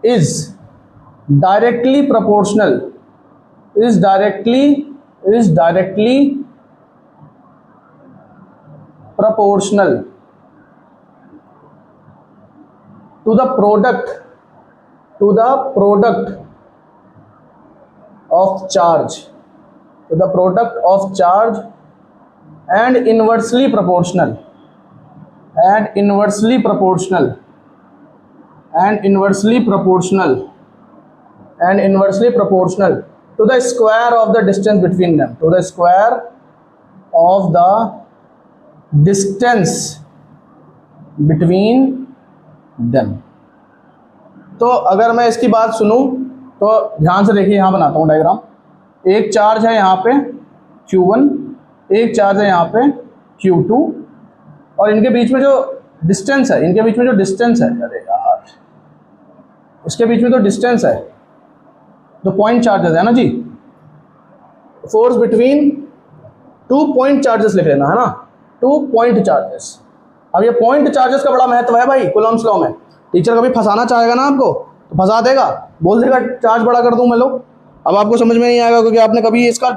is directly proportional, is directly proportional to the product of charge, to the product of charge, and inversely proportional, and inversely proportional, and inversely proportional, and inversely proportional to the square of the distance between them, to the square of the distance between them। तो अगर मैं इसकी बात सुनूं तो ध्यान से देखिए, यहाँ बनाता हूँ डायग्राम। एक चार्ज है यहाँ पे Q1, एक चार्ज है यहाँ पे Q2, और इनके बीच में जो डिस्टेंस है, इनके बीच में जो डिस्टेंस है, अरे यार, इसके बीच में जो डिस्टेंस है, जो पॉइंट चार्जेस है ना जी, force between two point charges लिख लेना है ना, टू पॉइंट चार्जेस। अब ये पॉइंट चार्जेस का बड़ा महत्व है भाई कूलम्ब्स लॉ में। टीचर कभी फंसाना चाहेगा ना आपको तो फंसा देगा, बोल देगा चार्ज बड़ा कर दूं मैं लो। अब आपको समझ में नहीं आएगा क्योंकि आपने कभी इसका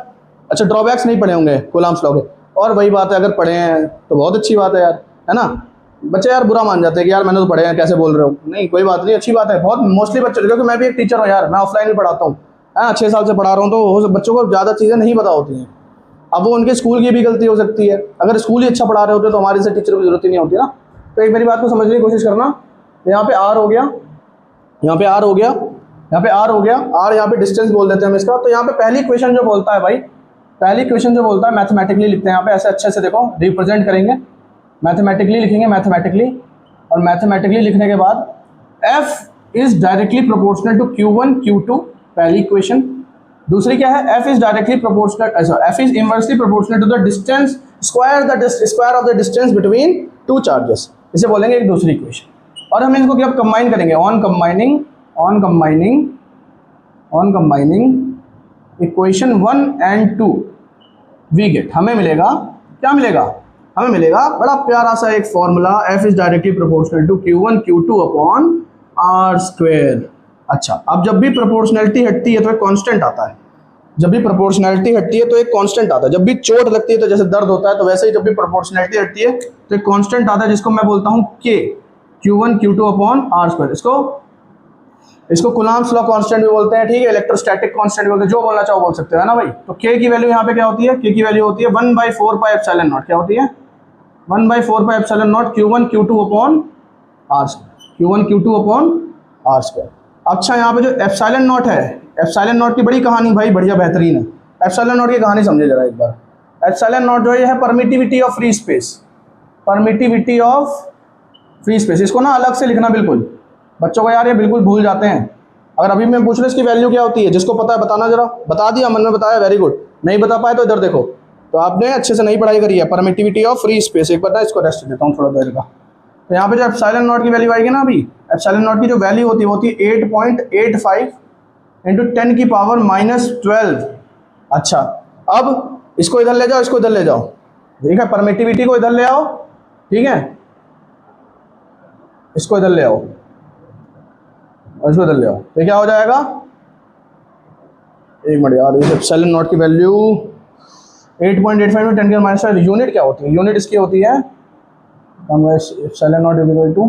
अच्छा ड्रॉबैक्स नहीं पढ़े होंगे कूलम्ब्स लॉ के। और वही बात है, अगर पढ़े हैं तो बहुत अच्छी बात है यार, है ना। बच्चे यार बुरा मान जाते हैं कि यार मैंने तो पढ़े हैं, कैसे बोल रहे हो। नहीं, कोई बात नहीं, अच्छी बात है। बहुत मोस्टली बच्चे, क्योंकि मैं भी एक टीचर हूँ यार, मैं ऑफलाइन भी पढ़ाता हूँ, 6 साल से पढ़ा रहा हूँ, तो बच्चों को ज़्यादा चीज़ें नहीं पता होती हैं। अब वो उनके स्कूल की भी गलती हो सकती है, अगर स्कूल ही अच्छा पढ़ा रहे होते तो हमारे से टीचर की जरूरत ही नहीं होती ना। तो एक मेरी बात को समझने की कोशिश करना। यहाँ पे आर हो गया, यहाँ पे आर हो गया, यहाँ पे आर हो गया, आर यहाँ पे डिस्टेंस बोल देते हैं हम इसका। तो यहाँ पे पहली क्वेश्चन जो बोलता है भाई, पहली क्वेश्चन जो बोलता है मैथमेटिकली लिखते हैं यहाँ पे, ऐसे अच्छे से देखो रिप्रेजेंट करेंगे, मैथमेटिकली लिखेंगे, मैथमेटिकली। और मैथमेटिकली लिखने के बाद F is directly proportional to Q1 Q2, पहली क्वेश्चन। दूसरी क्या है, F is directly proportional, F is inversely proportional to the distance square of the distance between two charges, इसे बोलेंगे एक दूसरी क्वेश्चन। और हम इनको क्या कंबाइन करेंगे, on combining equation 1 and 2 we get, हमें मिलेगा, क्या मिलेगा, हमें मिलेगा बड़ा प्यारा सा एक formula, F is directly proportional to Q1 Q2 upon r square. अच्छा, अब जब भी प्रोपोर्शनैलिटी हटती है तो एक कांस्टेंट आता है, जब भी प्रोपोर्शनैलिटी हटती है तो एक कांस्टेंट आता है। जब भी चोट लगती है तो जैसे दर्द होता है, तो वैसे ही जब भी प्रोपोर्शनैलिटी हटती है तो एक कांस्टेंट आता है जिसको मैं बोलता हूँ K, Q1 Q2 upon r square. इसको कूलम्ब्स लॉ कांस्टेंट भी बोलते हैं, ठीक है, इलेक्ट्रोस्टैटिक कांस्टेंट भी बोलते हैं, जो बोलना चाहो बोल सकते हो, है ना भाई। तो K की वैल्यू यहाँ पे क्या होती है, K की वैल्यू होती है 1/4 पाई एप्सिलॉन नॉट, क्या होती है 1/4 pi epsilon naught Q1 Q2 upon r square, Q1 Q2 upon r square. अच्छा, यहाँ पे जो एप्सिलॉन नॉट है, एप्सिलॉन नॉट की बड़ी कहानी भाई, बढ़िया बेहतरीन है। एप्सिलॉन नॉट की कहानी समझे जरा एक बार। एप्सिलॉन नॉट जो है permittivity of free space, permittivity of free space. इसको ना अलग से लिखना बिल्कुल, बच्चों को यार ये बिल्कुल भूल जाते हैं। अगर अभी मैं पूछ रहा इसकी वैल्यू क्या होती है, जिसको पता है बताना जरा। बता दिया, मन में बताया, वेरी गुड। नहीं बता पाए तो इधर देखो, तो आपने अच्छे से नहीं पढ़ाई करी है। परमिटिविटी ऑफ फ्री स्पेस, एक पता है, इसको रेस्ट देता हूँ थोड़ा देर का। तो यहाँ पे जो एप्सिलॉन नॉट की वैल्यू आएगी ना, अभी एप्सिलॉन नॉट की जो वैल्यू होती है वो होती है 8.85 इंटू 10 की पावर -12। अच्छा, अब इसको इधर ले जाओ, इसको इधर ले जाओ, ठीक है, परमिटिविटी को इधर ले आओ, ठीक है, इसको इधर ले आओ और इसको इधर ले आओ, तो क्या हो जाएगा, एक मिनट यार, इस एप्सिलॉन नॉट की वैल्यू 8.85 में 10 की -12 यूनिट क्या होती है, यूनिट इसकी होती है epsilon naught is equal to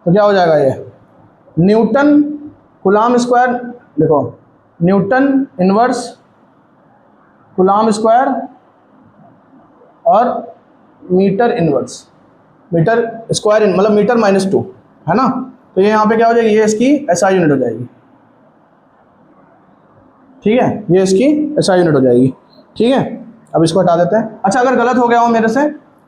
तो क्या हो जाएगा ये न्यूटन कूलम्ब स्क्वायर, देखो न्यूटन इनवर्स कूलम्ब स्क्वायर और मीटर इनवर्स, मीटर स्क्वायर मतलब मीटर -2, है ना। तो ये यहाँ पे क्या हो जाएगी, ये इसकी SI यूनिट हो जाएगी, ठीक है, ये इसकी SI यूनिट हो जाएगी। ठीक है, अब इसको हटा देते हैं। अच्छा, अगर गलत हो गया हो मेरे से,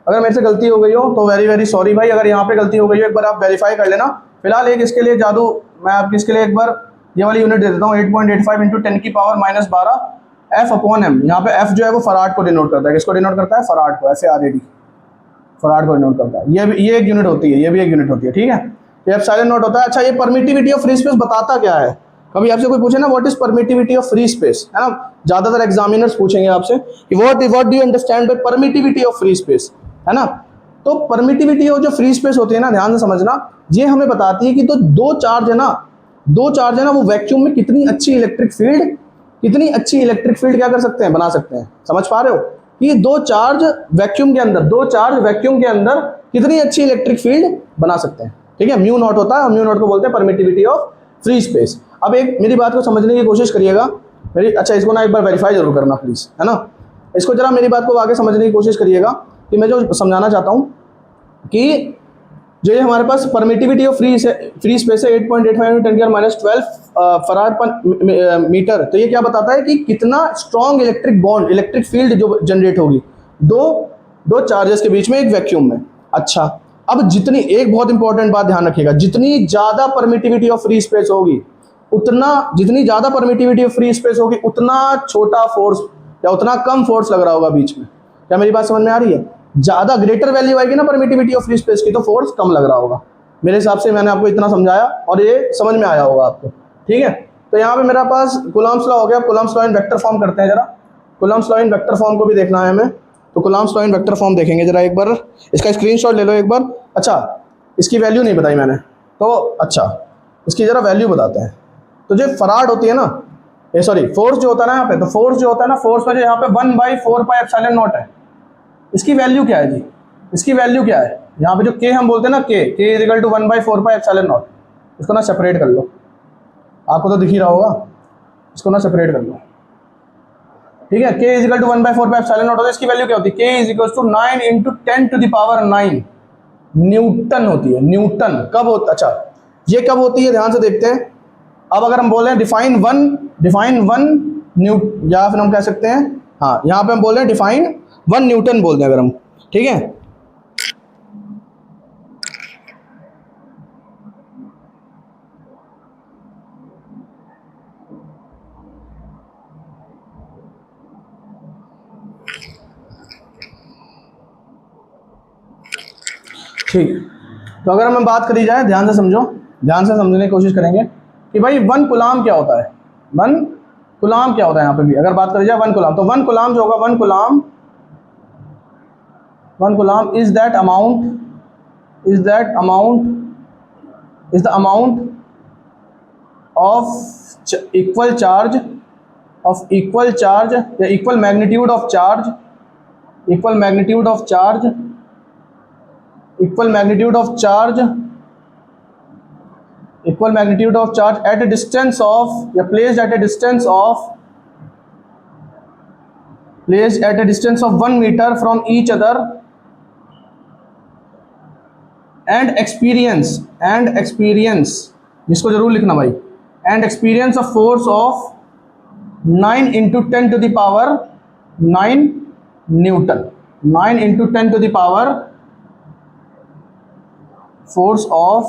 अगर मेरे से गलती हो गई हो तो वेरी वेरी सॉरी भाई। अगर यहाँ पे गलती हो गई हो एक बार आप वेरीफाई कर लेना। फिलहाल एक इसके लिए जादू, मैं आपके इसके लिए एक बार ये वाली यूनिट दे देता हूँ, 8.85 इंटू 10 की पावर -12 F अपॉन M। यहाँ पे F जो है वो फराड को डिनोट करता है। किसको डिनोट करता है? फराड को, FARAD, फराड को डिनोट करता है। ये एक यूनिट होती है, ये भी एक यूनिट होती है, ठीक है। ये एप्सिलॉन नॉट होता है। अच्छा, ये परमिटिविटी ऑफ फ्री स्पेस बताता क्या है? कभी आपसे कोई पूछे ना what is permittivity of free space, है ना, ज्यादातर एग्जामिनर्स पूछेंगे आपसे कि what do you understand by permittivity of free space, है ना। तो परमिटिविटी ऑफ जो फ्री स्पेस होती है ना, ध्यान से समझना, ये हमें बताती है कि तो दो चार्ज है ना, वो वैक्यूम में कितनी अच्छी इलेक्ट्रिक फील्ड क्या कर सकते हैं, बना सकते हैं। समझ पा रहे हो कि दो चार्ज वैक्यूम के अंदर कितनी अच्छी इलेक्ट्रिक फील्ड बना सकते हैं, ठीक है। म्यू नॉट होता है, म्यू नॉट को बोलते हैं परमिटिविटी ऑफ फ्री स्पेस। अब एक मेरी बात को समझने की कोशिश करिएगा अच्छा, इसको ना एक बार वेरीफाई जरूर करना प्लीज, है ना। इसको जरा मेरी बात को आगे समझने की कोशिश करिएगा कि मैं जो समझाना चाहता हूँ कि जो ये हमारे पास परमिटिविटी ऑफ फ्री स्पेस है 8.85 × 10⁻12 फराड पर मीटर। तो ये क्या बताता है कि कितना स्ट्रॉन्ग इलेक्ट्रिक फील्ड जो जनरेट होगी दो चार्जेस के बीच में एक वैक्यूम में। अच्छा, अब एक बहुत इंपॉर्टेंट बात ध्यान रखिएगा, जितनी ज़्यादा परमिटिविटी ऑफ फ्री स्पेस होगी उतना छोटा फोर्स या उतना कम फोर्स लग रहा होगा बीच में। क्या मेरी बात समझ में आ रही है? ज़्यादा ग्रेटर वैल्यू आएगी ना परमिटिविटी ऑफ फ्री स्पेस की, तो फोर्स कम लग रहा होगा। मेरे हिसाब से मैंने आपको इतना समझाया और ये समझ में आया होगा आपको, ठीक है। तो यहाँ पे मेरा पास कूलम्ब्स लॉ हो गया। Coulomb's law in vector form करते हैं जरा। Coulomb's law in vector form को भी देखना है हमें, तो Coulomb's law in vector form देखेंगे जरा एक बार। इसका स्क्रीनशॉट ले लो एक बार। अच्छा, इसकी वैल्यू नहीं बताई मैंने, तो अच्छा इसकी जरा वैल्यू बताते हैं। तो जो फराड होती है ना, फोर्स जो होता है ना यहाँ पे, तो फोर्स जो होता है ना, फोर्स में जो यहाँ पे 1/4πε0 है। इसकी वैल्यू क्या है जी? इसकी वैल्यू क्या है? यहाँ पे जो k हम बोलते हैं ना, k = 1/4πε0, इसको ना सेपरेट कर लो। आपको तो दिख ही रहा होगा, इसको ना सेपरेट कर लो, ठीक है। k = 1/4πε0 होता है। इसकी वैल्यू क्या होती है? k = 9 × 10⁻9 न्यूटन होती है। न्यूटन कब होता? अच्छा, ये कब होती है ध्यान से देखते हैं। अब अगर हम बोले डिफाइन वन न्यूटन, या फिर हम कह सकते हैं, हाँ यहाँ पे हम बोल रहे हैं डिफाइन 1 न्यूटन बोल दें अगर हम, ठीक है। ठीक, तो अगर हमें बात करी जाए, ध्यान से समझो, ध्यान से समझने की कोशिश करेंगे कि भाई 1 कूलम्ब क्या होता है। 1 कूलम्ब क्या होता है? यहाँ पे भी अगर बात करी जाए 1 कूलम्ब, तो 1 कूलम्ब जो होगा, 1 coulomb is the amount of equal charge या equal magnitude of charge at a distance of, या placed at a distance of 1 meter from each other, and experience, जिसको जरूर लिखना भाई, and experience a force of 9 × 10⁻9 Newton. 9 × 10⁻, force of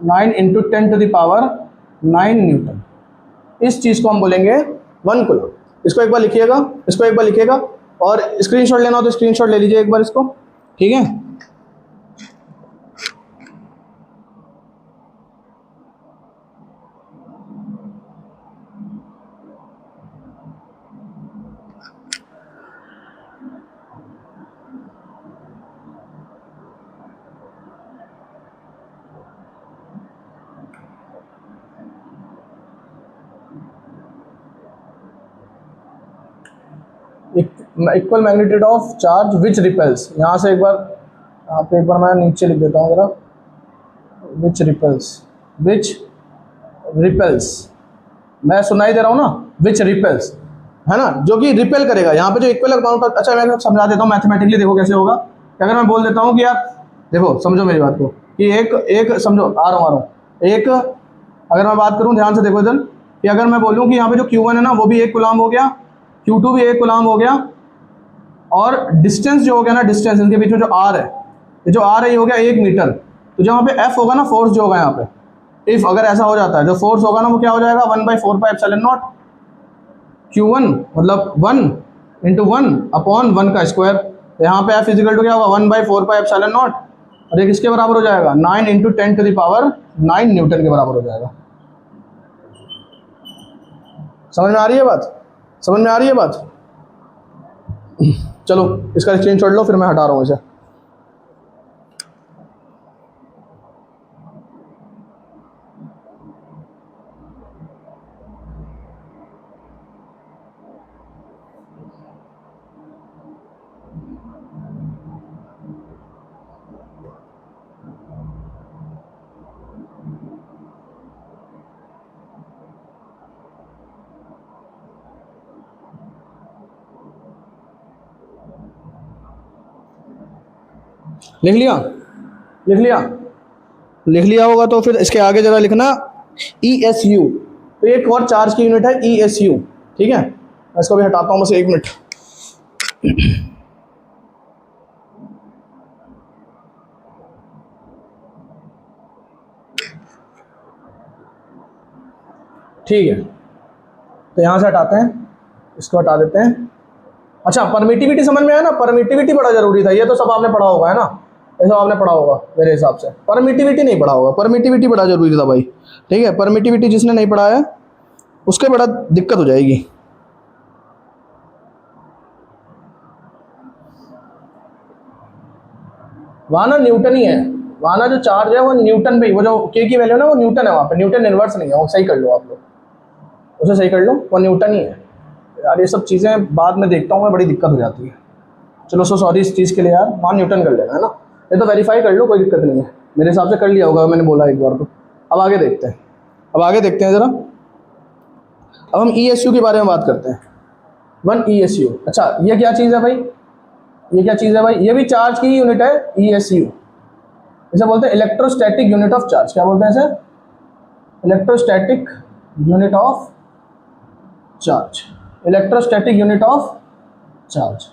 9 × 10⁻9 Newton. इस चीज को हम बोलेंगे 1 कूलम्ब। इसको एक बार लिखिएगा, और स्क्रीनशॉट लेना हो तो स्क्रीनशॉट ले लीजिए एक बार इसको, ठीक है। Equal magnitude of charge which repels, यहाँ से एक बार मैं नीचे लिख देता हूँ जरा, विच रिपेल्स, मैं सुनाई दे रहा हूँ ना, विच रिपेल्स, है ना, जो कि रिपेल करेगा। यहाँ पे जो इक्वल अमाउंट, अच्छा मैं समझा देता हूँ मैथमेटिकली, देखो कैसे होगा। अगर मैं बोल देता हूँ कि यार देखो, समझो मेरी बात को, कि एक समझो, आ रहा हूँ एक, अगर मैं बात करूँ ध्यान से देखो इधर, कि अगर मैं बोलूँ कि यहाँ पे जो Q1 है ना, वो भी 1 कूलम्ब हो गया, Q2 भी 1 कूलाम हो गया, और डिस्टेंस जो हो गया ना, डिस्टेंस इनके बीच में जो R है, ये जो R है ये हो गया 1 मीटर। तो जहाँ पे F होगा ना, फोर्स जो होगा यहाँ पे, इफ अगर ऐसा हो जाता है, जो फोर्स होगा ना वो क्या हो जाएगा, 1/4πε0 Q1 मतलब 1 × 1/1 का स्क्वायर। यहाँ पे F इजिकल टू क्या होगा, 1/4πε0, और ये किसके बराबर हो जाएगा, 9 × 10⁹ न्यूटन के बराबर हो जाएगा। समझ में आ रही है बात, समझ में आ रही है बात। चलो इसका स्क्रीनशॉट लो, फिर मैं हटा रहा हूँ इसे। लिख लिया, लिख लिया, लिख लिया होगा तो फिर इसके आगे जरा लिखना ESU। तो एक और चार्ज की यूनिट है ESU, ठीक है। मैं इसको भी हटाता हूँ, बस 1 मिनट। ठीक है, तो यहाँ से हटाते हैं, इसको हटा देते हैं। अच्छा, परमिटिविटी समझ में आया ना, परमिटिविटी बड़ा जरूरी था, ये तो सब आपने पढ़ा होगा है ना, ये सब आपने पढ़ा होगा मेरे हिसाब से। परमिटिविटी नहीं पढ़ा होगा, परमिटिविटी बड़ा जरूरी था भाई, ठीक है। परमिटिविटी जिसने नहीं पढ़ा है उसके बड़ा दिक्कत हो जाएगी। वहाँ ना न्यूटन ही है, वहाँ ना जो चार्ज है वो न्यूटन पे, वो जो के की वैल्यू ना वो न्यूटन है वहाँ पे, न्यूटन इनवर्स नहीं है वो, सही कर लो आप लोग, उसे सही कर लो, वो न्यूटन ही है यार। ये सब चीज़ें बाद में देखता हूँ मैं, बड़ी दिक्कत हो जाती है। चलो सॉरी इस चीज़ के लिए यार, वहाँ न्यूटन कर लेना है ना, ये तो वेरीफाई कर लो, कोई दिक्कत नहीं है, मेरे हिसाब से कर लिया होगा, मैंने बोला एक बार तो। अब आगे देखते हैं, अब आगे देखते हैं ज़रा। अब हम ESU के बारे में बात करते हैं। 1 ESU, अच्छा ये क्या चीज़ है भाई, ये क्या चीज़ है भाई, ये भी चार्ज की यूनिट है ESU। इसे बोलते हैं इलेक्ट्रोस्टैटिक यूनिट ऑफ चार्ज। क्या बोलते हैं इसे, electrostatic unit of charge, electrostatic unit of charge.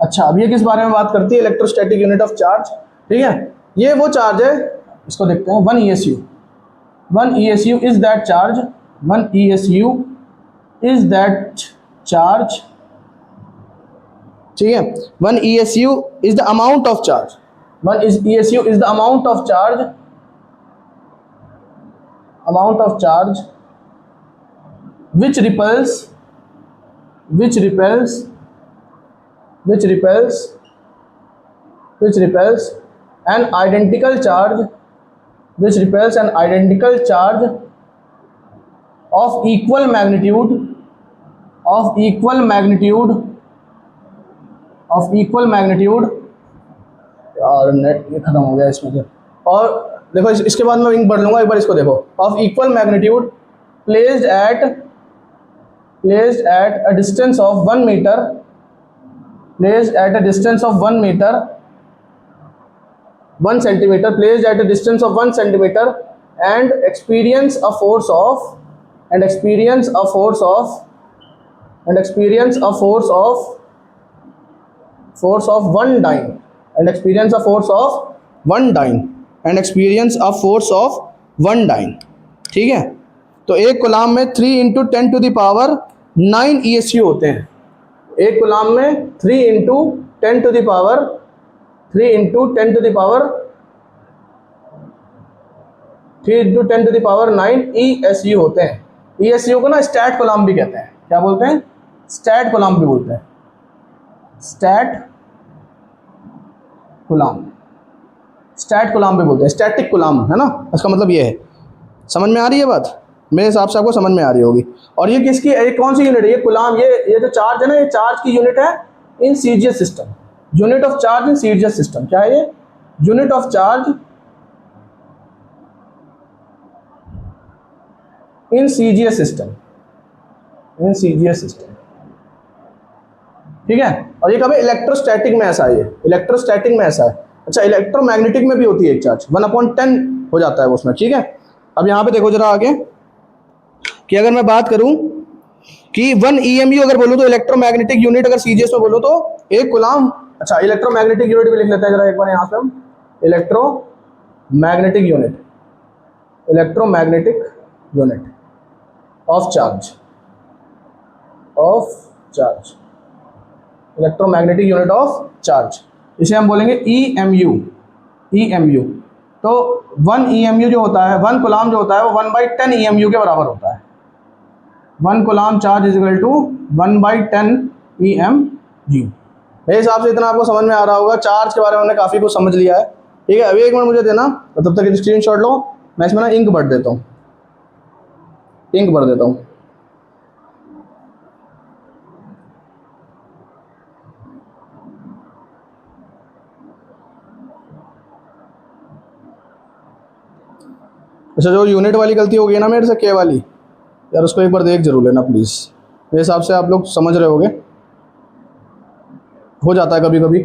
अच्छा, अब ये किस बारे में बात करती है, इलेक्ट्रोस्टैटिक यूनिट ऑफ चार्ज, ठीक है। ये वो चार्ज है, इसको देखते हैं। 1 ESU, 1 ESU is that charge, 1 ESU is that charge, ठीक है। 1 ESU is the amount of charge, 1 ESU is the amount of charge, amount of charge which repels an identical charge, which repels an identical charge of equal magnitude, यार net ये खत्म हो गया इसमें से। और देखो इसके बाद मैं विंग पढ़ लूँगा, एक बार इसको देखो। Of equal magnitude placed at a distance of 1 meter, placed at a distance of 1 meter, 1 centimeter, placed at a distance of 1 centimeter, and experience a force of 1 dyne, and experience a force of 1 dyne, and experience a force of 1 dyne, ठीक है। तो एक coulomb में 3 × 10⁹ ESU होते हैं। एक coulomb में 3 × 10⁹ ESU होते हैं। ESU को ना स्टैट कूलाम भी कहते हैं। क्या बोलते हैं, स्टैट कूलाम भी बोलते हैं, स्टैट कूलाम, स्टैट कूलाम भी बोलते हैं, स्टैटिक कूलाम है ना, इसका मतलब ये है। समझ में आ रही है बात, मेरे हिसाब से आपको समझ में आ रही होगी। और ये किसकी, ये कौन सी यूनिट है, ये कूलाम, ये जो चार्ज है ना, ये चार्ज की यूनिट है in CGS system, unit of charge in CGS system. क्या है ये, unit of charge in CGS system, in CGS system, ठीक है। और ये कब है, इलेक्ट्रोस्टैटिक में ऐसा है, ये इलेक्ट्रोस्टैटिक में ऐसा है। अच्छा, इलेक्ट्रोमैग्नेटिक में भी होती है एक चार्ज, 1/10 हो जाता है उसमें, ठीक है। अब यहाँ पे देखो जरा आगे कि अगर मैं बात करूं कि 1 EMU अगर बोलूँ तो इलेक्ट्रोमैग्नेटिक यूनिट, अगर सीजीएस में बोलूँ तो 1 कूलम। अच्छा, इलेक्ट्रोमैग्नेटिक यूनिट भी लिख लेते हैं जरा एक बार यहाँ पे हम, electromagnetic unit, electromagnetic unit of charge, of charge, electromagnetic unit of charge, इसे हम बोलेंगे EMU, EMU। तो 1 EMU जो होता है, 1 कूलम जो होता है वो 1/10 EMU के बराबर होता है। 1 coulomb charge is equal to 1/10 EMU। मेरे हिसाब से इतना आपको समझ में आ रहा होगा, चार्ज के बारे में हमने काफ़ी कुछ समझ लिया है। ठीक है, अभी एक मिनट मुझे देना, तो तब तक स्क्रीन शॉट लो, मैं इसमें ना इंक भर देता हूँ, इंक भर देता हूँ। अच्छा, जो यूनिट वाली गलती हो गई ना मेरे से, के वाली, यार उसको एक बार देख जरूर लेना प्लीज़। मेरे हिसाब से आप लोग समझ रहे होगे, हो जाता है कभी कभी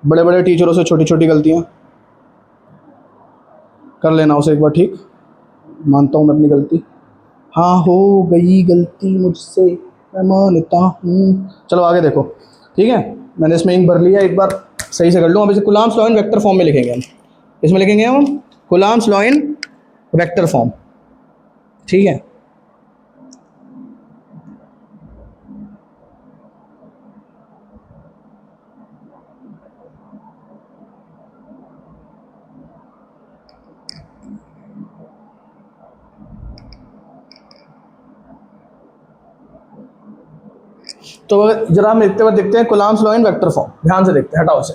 बड़े बड़े टीचरों से छोटी छोटी गलतियाँ, कर लेना उसे एक बार, ठीक। मानता हूँ मैं अपनी गलती, हाँ हो गई गलती मुझसे, मैं मानता हूँ। चलो आगे देखो, ठीक है, मैंने इसमें इंक भर लिया, एक बार सही से कर लूँ। अब इसे Coulomb's law in vector form में लिखेंगे हम, इसमें लिखेंगे हम Coulomb's law in vector form, ठीक है। तो जरा हम लिखते हुए देखते हैं Coulomb's law in vector form, ध्यान से देखते हैं, हटाओ इसे।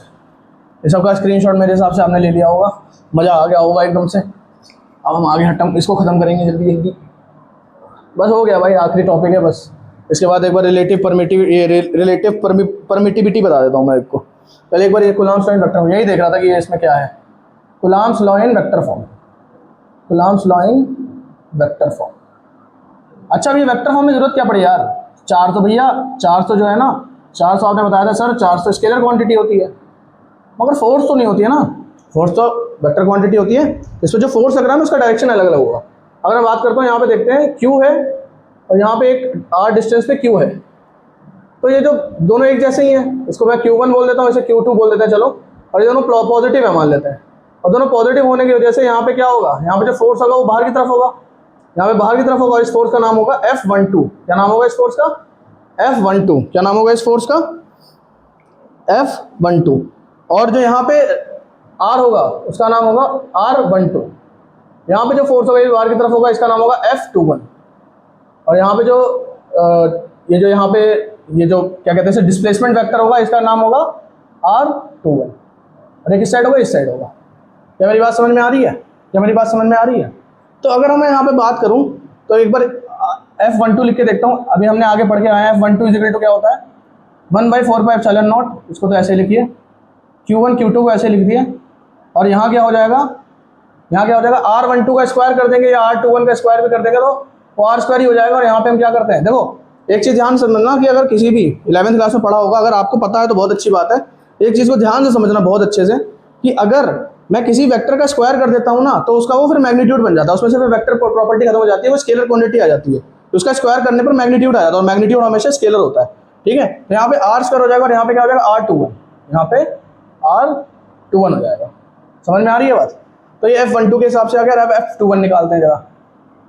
इस सबका स्क्रीनशॉट मेरे हिसाब से आपने ले लिया होगा, मज़ा आ गया होगा एकदम से। अब हम आगे हटम इसको ख़त्म करेंगे जल्दी जल्दी, बस हो गया भाई, आखिरी टॉपिक है बस। इसके बाद एक बार रिलेटिव परमिटिविटी बता देता हूँ मैं आपको। पहले एक बार ये Coulomb's law in vector form, यही देख रहा था कि ये इसमें क्या है, Coulomb's law in vector form, Coulomb's law in vector form. अच्छा, अभी वेक्टर फॉर्म में जरूरत क्या पड़ी यार, चार्ज तो भैया, चार्ज तो जो है ना, चार्ज तो आपने बताया था सर, चार्ज तो स्केलर क्वांटिटी होती है, मगर फोर्स तो नहीं होती है ना, फोर्स तो वेक्टर क्वांटिटी होती है। इसमें जो फोर्स लग रहा है ना उसका डायरेक्शन अलग अलग होगा। अगर मैं बात करता हूँ, यहाँ पे देखते हैं Q है और यहाँ पे एक R डिस्टेंस पे Q है, तो ये जो दोनों एक जैसे ही हैं, इसको मैं Q1 बोल देता हूँ, इसे Q2 बोल देते हैं, चलो। और ये दोनों पॉजिटिव है मान लेते हैं, और दोनों पॉजिटिव होने की वजह से यहाँ पे क्या होगा, यहाँ पे जो फोर्स होगा वो बाहर की तरफ होगा, यहाँ पे बाहर की तरफ होगा। इस फोर्स का नाम होगा F12। क्या नाम होगा इस फोर्स का, F12। क्या नाम होगा इस फोर्स का, F12। और जो यहाँ पे R होगा उसका नाम होगा R12। यहाँ पे जो फोर्स होगा ये बाहर की तरफ होगा, इसका नाम होगा F21। और यहाँ पे जो ये जो क्या कहते हैं डिस्प्लेसमेंट वेक्टर होगा, इसका नाम होगा R21। और एक इस साइड होगा, इस साइड होगा। क्या मेरी बात समझ में आ रही है, क्या मेरी बात समझ में आ रही है? तो अगर मैं यहाँ पे बात करूँ तो एक बार F12 लिख के देखता हूँ। अभी हमने आगे पढ़ के आए हैं, F12 इज इक्वल टू क्या होता है, 1/4πε0, इसको तो ऐसे लिखिए, Q1 Q2 को ऐसे लिख दिया। और यहाँ क्या हो जाएगा, यहाँ क्या हो जाएगा, R12 का स्क्वायर कर देंगे या R21 का स्क्वायर भी कर देंगे तो वो R² ही हो जाएगा। और यहाँ पे हम क्या करते हैं, देखो एक चीज़ ध्यान से समझना कि अगर किसी भी 11th क्लास में पढ़ा होगा, अगर आपको पता है तो बहुत अच्छी बात है। एक चीज़ को ध्यान से समझना बहुत अच्छे से कि अगर मैं किसी वेक्टर का स्क्वायर कर देता हूँ ना, तो उसका वो फिर मैग्नीट्यूड बन जाता है, उसमें से फिर वेक्टर प्रॉपर्टी खत्म हो जाती है, वो स्केलर क्वांटिटी आ जाती है। तो उसका स्क्वायर करने पर मैग्नीट्यूड आ जाता है, और मैग्नीट्यूड हमेशा स्केलर होता है, ठीक है। तो यहाँ पे R² हो जाएगा और यहाँ पे क्या हो जाएगा, R21। यहाँ पे R21 हो जाएगा। समझ में आ रही है बात? तो ये F12 के हिसाब से आ गया। अब F21 निकालते हैं जरा,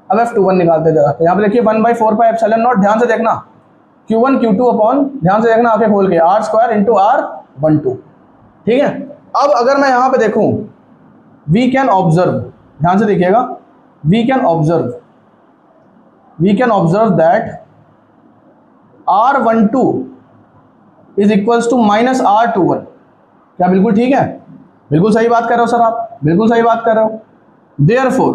अब F21 निकालते हैं जरा। तो यहाँ पे देखिए 1/4πε0, ध्यान से देखना, Q1 Q2 अपॉन, ध्यान से देखना आंखें खोल के, R² इंटू R12, ठीक है। अब अगर मैं यहाँ पे देखूँ, वी कैन ऑब्जर्व, ध्यान से देखिएगा, we can observe that R12 is equals to -R21। क्या बिल्कुल ठीक है? बिल्कुल सही बात कर रहे हो सर आप, बिल्कुल सही बात कर रहे हो। देयरफॉर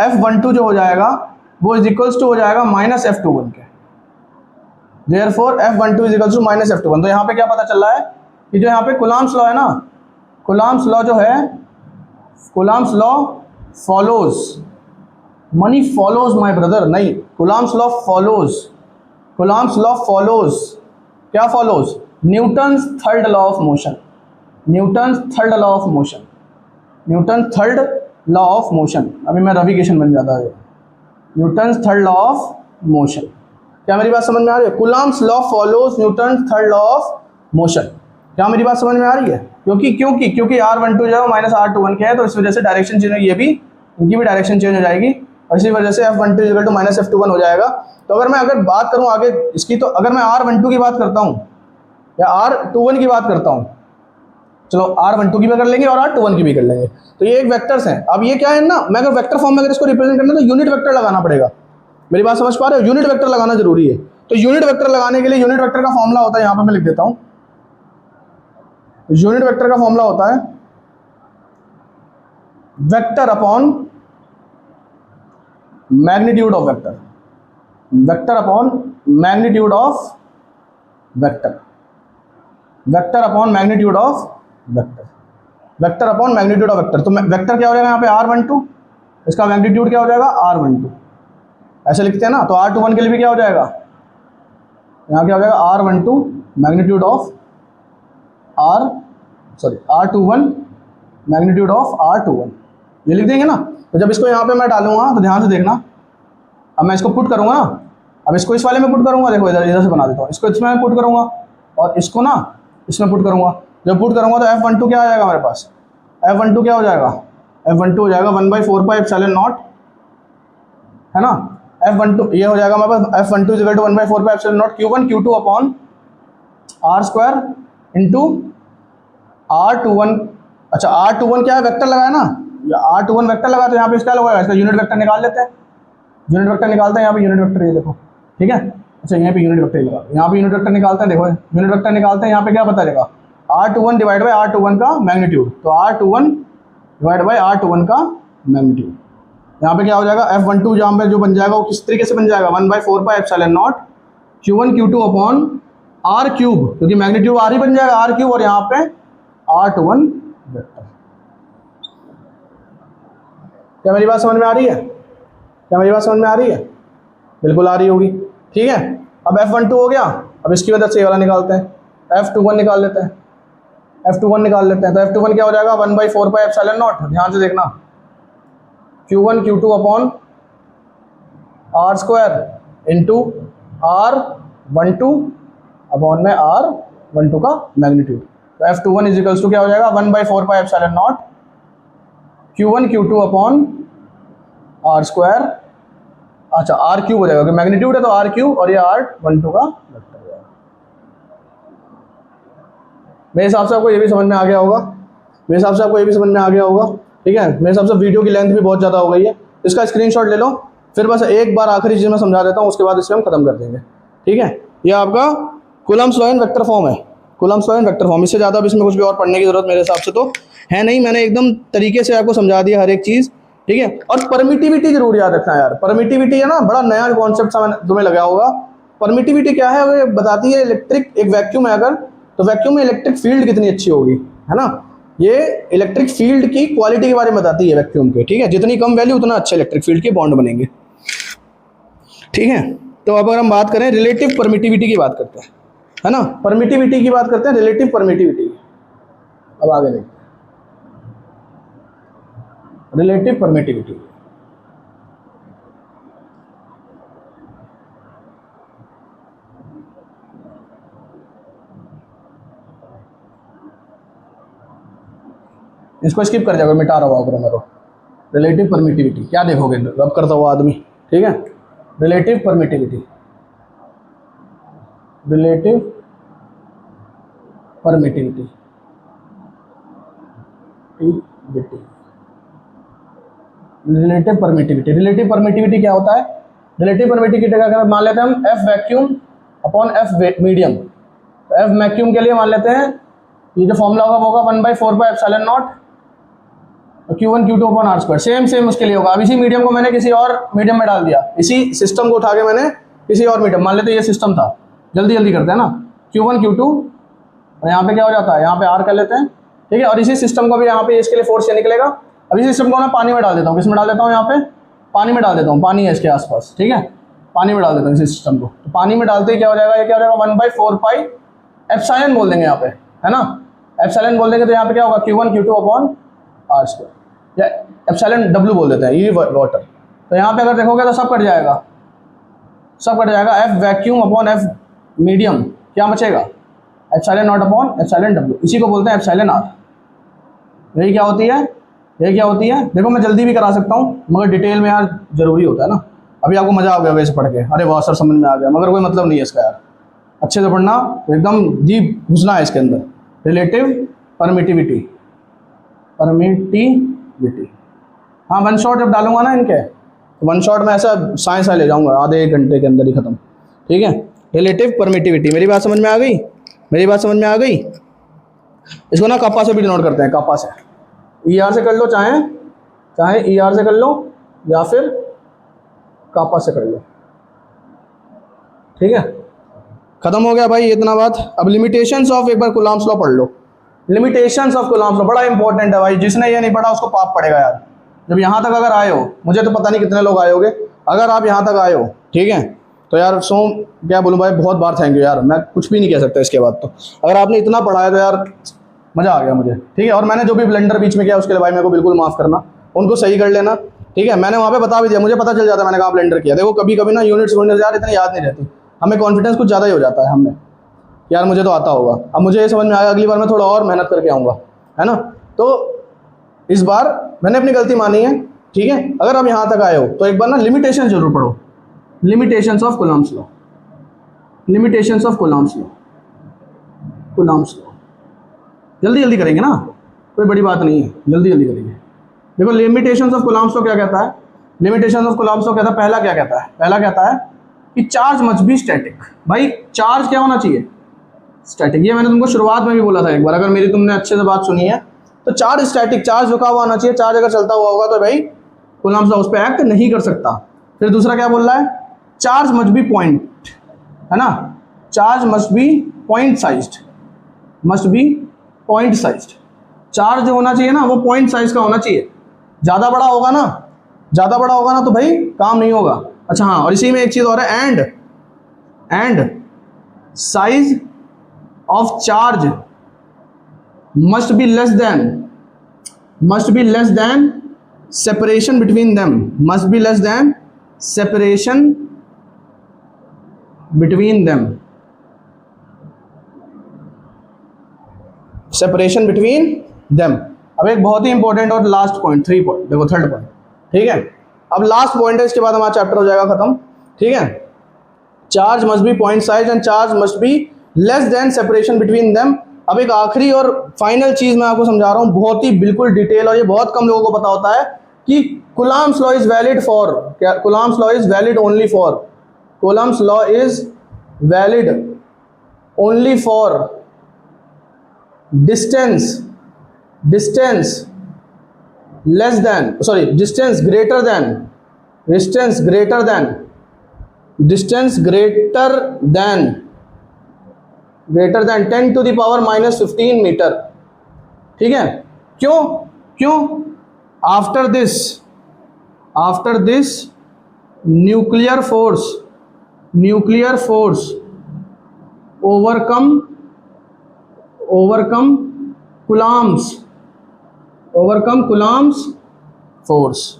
F12 जो हो जाएगा वो इज इक्वल्स टू हो जाएगा -F21 के। Therefore F12 is equals to -F21। तो यहाँ पे क्या पता चल रहा है कि जो यहाँ पे कूलम्स लॉ है ना, कूलम्स लॉ जो है, Coulomb's law follows, money follows my brother, नहीं, Coulomb's law follows, Coulomb's law follows, क्या follows, Newton's third law of motion, Newton's third law of motion, Newton third law of motion, अभी मैं रविकेशन बन जाता है, Newton's third law of motion. क्या मेरी बात समझ में आ रही है? Coulomb's law follows Newton's third law of motion. क्या मेरी बात समझ में आ रही है? क्योंकि R12 जो है माइनस R21 के है, तो इस वजह से डायरेक्शन चेंज होगी, ये भी इनकी भी डायरेक्शन चेंज हो जाएगी, और इसी वजह से F12 equal to minus F21 हो जाएगा। तो अगर बात करूँ आगे इसकी, तो अगर मैं R12 की बात करता हूँ या R21 की बात करता हूँ, चलो R12 की भी कर लेंगे और R21 की भी कर लेंगे, तो ये एक वेक्टर्स हैं। अब ये क्या है ना, मैं अगर वेक्टर फॉर्म में अगर इसको रिप्रेजेंट करना तो यूनिट वेक्टर लगाना पड़ेगा। मेरी बात समझ पा रहे हो? यूनिट वेक्टर लगाना जरूरी है। तो यूनिट वेक्टर लगाने के लिए यूनिट वेक्टर का फॉर्मूला होता है, यहाँ पे मैं लिख देता हूँ। यूनिट वेक्टर का फॉर्मूला होता है vector upon magnitude of vector, vector upon magnitude of vector, vector upon magnitude of vector, vector upon magnitude of vector. तो वेक्टर क्या हो जाएगा यहाँ पे R12, इसका मैग्नीट्यूड क्या हो जाएगा R12, ऐसे लिखते हैं ना। तो R21 के लिए भी क्या हो जाएगा, यहाँ क्या हो जाएगा R12 magnitude of R21 magnitude of R21, ये लिख देंगे ना। तो जब इसको यहाँ पे मैं डालूंगा तो ध्यान से देखना, अब मैं इसको पुट करूंगा ना, अब इसको इस वाले में पुट करूंगा, देखो इधर से बना देता हूँ, इसको इसमें पुट करूंगा और इसको ना इसमें पुट करूंगा। जब पुट करूंगा तो F12 क्या आ जाएगा मेरे पास, F12 क्या हो जाएगा, F12 हो जाएगा 1/4πε0, है ना। F12 ये हो जाएगा हमारे पास, F12 equal to 1/4πε0 Q1 Q2 upon R² into R21। अच्छा R21 क्या है, वेक्टर लगाया ना, R21 वेक्टर लगा, तो यहाँ पे इसका लगाएगा, इसका यूनिट वेक्टर निकाल लेते हैं। यूनिट वेक्टर निकालते हैं, यहाँ पे यूनिट वेक्टर ये देखो, ठीक है। अच्छा यहाँ पे यूनिट वेक्टर लगा, यहाँ पे यूनिट वेक्टर निकालते हैं, देखो यूनिट वेक्टर निकालते हैं, यहाँ पे क्या पता चलेगा R21 डिवाइड बाई R21 का मैग्नीट्यूड, तो R21 डिवाइड बाई R21 का मैग्नीट्यूड, यहाँ पे क्या हो जाएगा F12 जहाँ पे जो बन जाएगा वो किस तरीके से बन जाएगा 1/4πε0 Q1 Q2 upon R cube, क्योंकि मैग्नीट्यूड R ही बन जाएगा R क्यूब, और यहाँ पे R21 वेक्टर। क्या मेरी बात समझ में आ रही है? क्या मेरी बात समझ में आ रही है? बिल्कुल आ रही होगी, ठीक है। अब F12 हो गया, अब इसकी वजह से ये वाला निकालते हैं, F21 निकाल लेते हैं, F21 निकाल लेते हैं। तो F21 क्या हो जाएगा 1/4πε0, ध्यान से देखना, Q1 Q2 upon R² into R12 upon में R12 का मैग्नीट्यूड। तो F21 इज इक्वल्स टू क्या हो जाएगा 1/4πε0 Q1 Q2 अपॉन R², अच्छा R क्यूब हो जाएगा, क्योंकि मैग्नीट्यूड है तो R क्यूब, और ये R12 का वेक्टर हो जाएगा। मेरे हिसाब से आपको ये भी समझ में आ गया होगा, मेरे हिसाब से आपको ये भी समझ में आ गया होगा, ठीक है। मेरे हिसाब से वीडियो की लेंथ भी बहुत ज़्यादा हो गई है, इसका स्क्रीनशॉट ले लो, फिर बस एक बार आखिरी चीज़ मैं समझा देता हूँ, उसके बाद इसे हम खत्म कर देंगे, ठीक है। ये आपका Coulomb's law in vector form है, Coulomb's law in vector form, इससे ज़्यादा अब इसमें कुछ भी और पढ़ने की जरूरत मेरे हिसाब से तो है नहीं, मैंने एकदम तरीके से आपको समझा दिया हर एक चीज़, ठीक है। और परमिटिविटी जरूर याद रखना यार, परमिटिविटी है ना, बड़ा नया कॉन्सेप्ट सा तुम्हें लगा होगा। परमिटिविटी क्या है, वो बताती है इलेक्ट्रिक, एक वैक्यूम है अगर, तो वैक्यूम में इलेक्ट्रिक फील्ड कितनी अच्छी होगी, है ना। ये इलेक्ट्रिक फील्ड की क्वालिटी के बारे में बताती है वैक्यूम के, ठीक है। जितनी कम वैल्यू उतना अच्छा इलेक्ट्रिक फील्ड के बॉन्ड बनेंगे, ठीक है। तो अब अगर हम बात करें रिलेटिव परमिटिविटी की बात करते हैं, है ना, परमिटिविटी की बात करते हैं, रिलेटिव परमिटिविटी। अब आगे देखते हैं रिलेटिव परमिटिविटी। इसको स्किप कर जाओगे, मिटा रहा हुआ अगर मेरे रिलेटिव परमिटिविटी क्या देखोगे, रब करता हुआ आदमी, ठीक है। Relative permittivity, relative permittivity, relative permittivity, relative permittivity क्या होता है, रिलेटिव परमिटिविटी का मान लेते हैं हम F vacuum upon F medium. तो F वैक्यूम के लिए मान लेते हैं ये जो फॉर्मूला होगा 1/4πε0 Q1 Q2 upon R², same उसके लिए होगा। अब इसी मीडियम को मैंने किसी और मीडियम में डाल दिया, इसी सिस्टम को उठा के मैंने किसी और मीडियम, मान लेते हैं ये सिस्टम था, जल्दी करते हैं ना, Q1 Q2, और यहाँ पे क्या हो जाता है, यहाँ पे R कर लेते हैं, ठीक है। और इसी सिस्टम को भी यहाँ पे इसके लिए फोर्स ये निकलेगा। अब इसी सिस्टम को मैं पानी में डाल देता हूँ, किस में डाल देता हूँ, यहाँ पे पानी में डाल देता हूँ, पानी है इसके आसपास, ठीक है, पानी में डाल देता हूँ इसी सिस्टम को। तो पानी में डालते ही क्या हो जाएगा, ये क्या हो जाएगा 1/4πε बोल देंगे यहाँ पे, है ना, एप्सिलॉन बोल देंगे, तो यहाँ पे क्या होगा Q1 Q2 अपॉन R²। या एप्सिलॉन डब्ल्यू बोल देते हैं, ई वाटर। तो यहाँ पे अगर देखोगे तो सब कट जाएगा, सब कट जाएगा। F vacuum upon F medium क्या बचेगा, epsilon not upon epsilon W, इसी को बोलते हैं एप्सिलॉन आर। यही क्या होती है, यही क्या होती है। देखो मैं जल्दी भी करा सकता हूँ मगर डिटेल में यार ज़रूरी होता है ना। अभी आपको मज़ा आ गया वैसे पढ़ के, अरे वाह सर समझ में आ गया, मगर कोई मतलब नहीं है इसका यार। अच्छे से पढ़ना, तो एकदम डीप घुसना है इसके अंदर। रिलेटिव परमिटिविटी, परमिटिविटी, हाँ वन शॉट जब डालूंगा ना इनके, तो वन शॉट में ऐसा साइंस ले जाऊंगा, आधे एक घंटे के अंदर ही खत्म। ठीक है, रिलेटिव परमिटिविटी। मेरी बात समझ में आ गई, मेरी बात समझ में आ गई। इसको ना कापा से भी डिनोट करते हैं, कापा से, ई आर से कर लो, चाहे ई आर से कर लो या फिर कापा से कर लो। ठीक है, खत्म हो गया भाई इतना बात। अब लिमिटेशंस ऑफ, एक बार कूलॉम्स लॉ पढ़ लो। लिमिटेशंस ऑफ कूलॉम्स लॉ बड़ा इंपॉर्टेंट है भाई, जिसने ये नहीं पढ़ा उसको पाप पड़ेगा यार। जब यहाँ तक अगर आए हो, मुझे तो पता नहीं कितने लोग आए होगे, अगर आप यहाँ तक आए हो, ठीक है, तो यार क्या बोलूँ भाई, बहुत बार थैंक यू यार, मैं कुछ भी नहीं कह सकता इसके बाद। तो अगर आपने इतना पढ़ा है तो यार मज़ा आ गया मुझे। ठीक है, और मैंने जो भी ब्लेंडर बीच में किया उसके लिए भाई मेरे को बिल्कुल माफ़ करना, उनको सही कर लेना। ठीक है, मैंने वहाँ पे बता भी दिया, मुझे पता चल जाता है मैंने कहा ब्लेंडर किया। देखो कभी कभी ना यूनिट्स यार इतनी याद नहीं रहती, हमें कॉन्फिडेंस कुछ ज़्यादा ही हो जाता है हमें, यार मुझे तो आता होगा। अब मुझे ये समझ में आया, अगली बार मैं थोड़ा और मेहनत करके आऊँगा, है ना। तो इस बार मैंने अपनी गलती मानी है। ठीक है, अगर आप यहाँ तक आए हो तो एक बार ना लिमिटेशन जरूर पढ़ो, limitations of Coulomb's law, limitations of Coulomb's law, Coulomb's law. जल्दी जल्दी करेंगे ना, कोई बड़ी बात नहीं है, जल्दी जल्दी करेंगे। देखो लिमिटेशंस ऑफ कूलॉम्स लॉ क्या कहता है, लिमिटेशंस ऑफ कूलॉम्स लॉ कहता है, पहला क्या कहता है, पहला कहता है कि चार्ज मस्ट बी स्टैटिक। भाई चार्ज क्या होना चाहिए, स्टैटिक। ये मैंने तुमको शुरुआत में भी बोला था एक बार, अगर मेरी तुमने अच्छे से बात सुनी है तो चार्ज स्टैटिक, चार्ज रुका हुआ होना चाहिए। चार्ज अगर चलता हुआ होगा तो भाई कूलॉम्स लॉ उस पर एक्ट नहीं कर सकता। फिर दूसरा क्या बोल रहा है, चार्ज मस्ट बी पॉइंट, है ना, charge must be point sized, must be point sized. Charge जो होना चाहिए ना वो पॉइंट साइज का होना चाहिए। ज़्यादा बड़ा होगा ना, ज़्यादा बड़ा होगा ना तो भाई काम नहीं होगा। अच्छा हाँ, और इसी में एक चीज़ और है, and size of charge must be less than separation between them, must be less than separation between them, separation between them। अब एक बहुत ही इंपॉर्टेंट और लास्ट पॉइंट, 3 पॉइंट, देखो थर्ड पॉइंट। ठीक है, अब लास्ट पॉइंट है, इसके बाद हमारा चैप्टर हो जाएगा खत्म। ठीक है, charge must be point size and charge must be less than separation between them. अब एक आखिरी और फाइनल चीज मैं आपको समझा रहा हूं, बहुत ही बिल्कुल डिटेल, और ये बहुत कम लोगों को पता होता है कि Coulomb's law is valid for, क्या Coulomb's law is valid only for, Coulomb's law is valid only for distance less than, sorry distance greater than 10 to the power minus 15 metre. ठीक है, क्यों after this nuclear force overcome Coulomb's force.